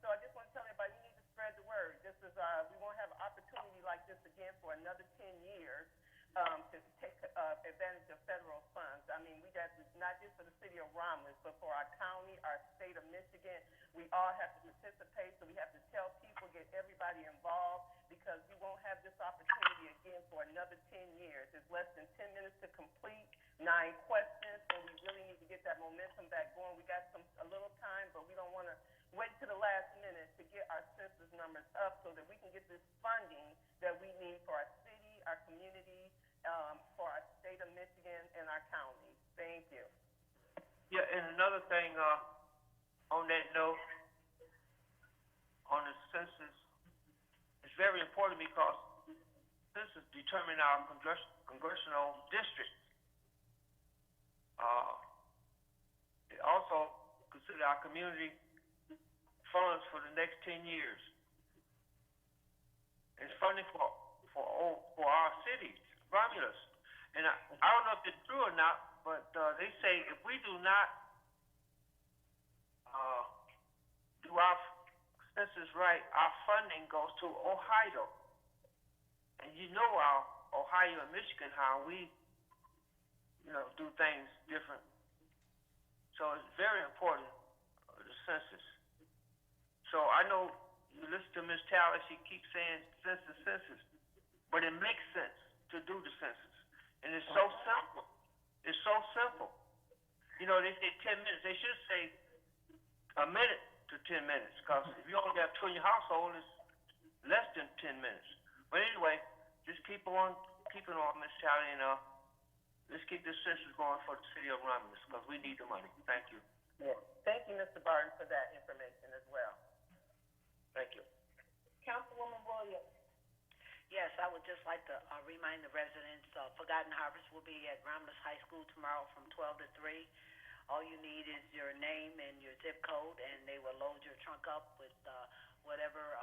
So I just want to tell everybody, we need to spread the word. This is, we won't have an opportunity like this again for another 10 years. To take advantage of federal funds. I mean, we got not just for the city of Romulus, but for our county, our state of Michigan. We all have to participate, so we have to tell people, get everybody involved, because we won't have this opportunity again for another 10 years. It's less than 10 minutes to complete 9 questions, and we really need to get that momentum back going. We got a little time, but we don't want to wait to the last minute to get our census numbers up so that we can get this funding that we need for our city, our community, for our state of Michigan and our county. Thank you. Yeah, and another thing, on that note, on the census, it's very important because census determine our congressional districts. It also consider our community funds for the next 10 years. It's funding for our cities, Romulus. And I don't know if it's true or not, but they say if we do not do our census right, our funding goes to Ohio. And you know our Ohio and Michigan, how we, do things different. very important, the census. So I know you listen to Ms. Talley, she keeps saying census, but it makes sense to do the census. And it's so simple. It's so simple. You know, they say 10 minutes. They should say a minute to 10 minutes, because if you only have two in your household, it's less than 10 minutes. But anyway, just keep on, Ms. Talley, and let's keep this census going for the city of Romulus, because we need the money. Thank you. Yeah. Thank you, Mr. Barton, for that information as well. Thank you. Councilwoman Williams. Yes, I would just like to remind the residents, Forgotten Harvest will be at Romulus High School tomorrow from 12 to 3. All you need is your name and your zip code, and they will load your trunk up with whatever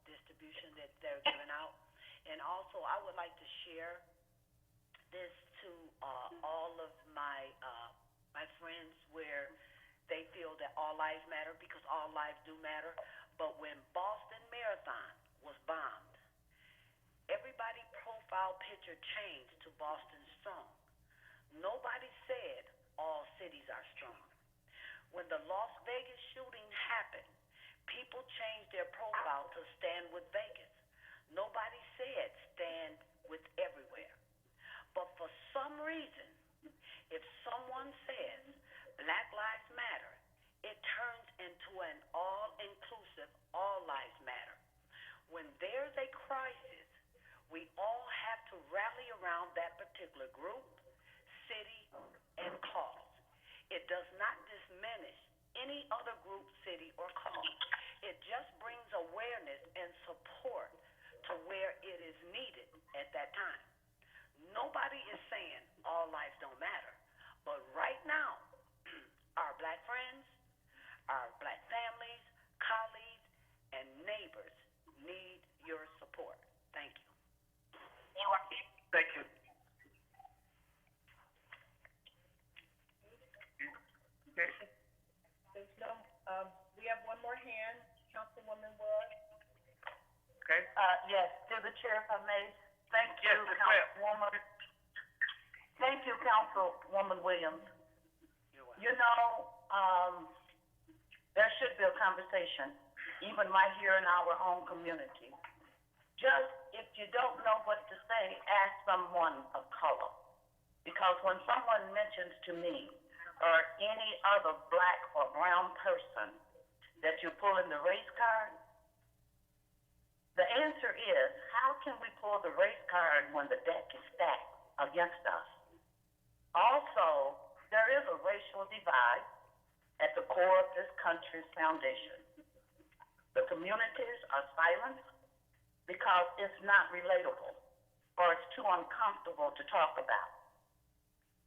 distribution that they're giving out. And also, I would like to share this to all of my my friends where they feel that all lives matter, because all lives do matter. But when Boston Marathon was bombed, everybody profile picture changed to Boston Strong. Nobody said all cities are strong. When the Las Vegas shooting happened, people changed their profile to Stand with Vegas. Nobody said stand with everywhere. But for some reason, if someone says Black Lives Matter, it turns into an all-inclusive, all lives matter. When there's a crisis, we all have to rally around that particular group, city, and cause. It does not diminish any other group, city, or cause. It just brings awareness and support to where it is needed at that time. Nobody is saying all lives don't matter, but right now, our black friends, our black families, colleagues, and neighbors need your support. Thank you. Thank you. Okay. There's no, we have one more hand, Councilwoman Wood. Okay. Yes, through the chair, if I may. Thank you, Yes, Ms. Webb. Councilwoman. Thank you, Councilwoman Williams. You know, there should be a conversation, even right here in our own community. Just, if you don't know what to say, ask someone of color. Because when someone mentions to me, or any other black or brown person, that you pull in the race card, the answer is, how can we pull the race card when the deck is stacked against us? Also, there is a racial divide at the core of this country's foundation. The communities are silent because it's not relatable, or it's too uncomfortable to talk about.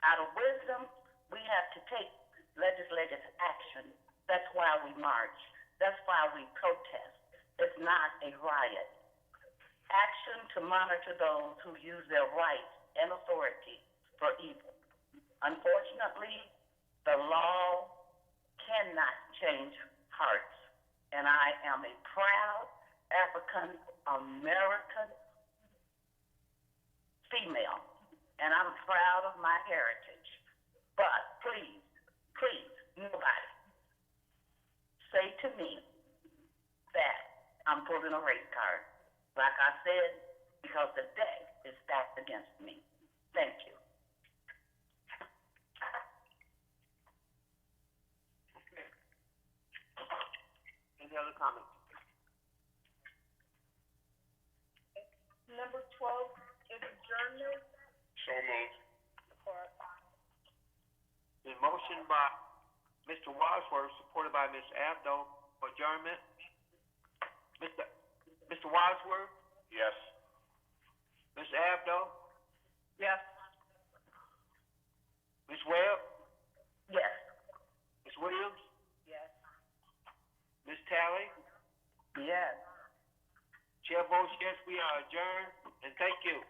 Out of wisdom, we have to take legislative action. That's why we march. That's why we protest. It's not a riot. Action to monitor those who use their rights and authority for evil. Unfortunately, the law cannot change hearts. And I am a proud African American female, and I'm proud of my heritage. But please, please, nobody say to me that I'm pulling a race card. Like I said, because the deck is stacked against me. Thank you. Okay. Any other comments? Number 12 is adjournment. So moved. The motion by Mr. Wadsworth, supported by Ms. Abdo, for adjournment. Mr. Wadsworth, Yes. Ms. Abdo, Yes. Ms. Webb, Yes. Ms. Williams, Yes. Ms. Talley. Yes. Chair votes yes, we are adjourned, and thank you.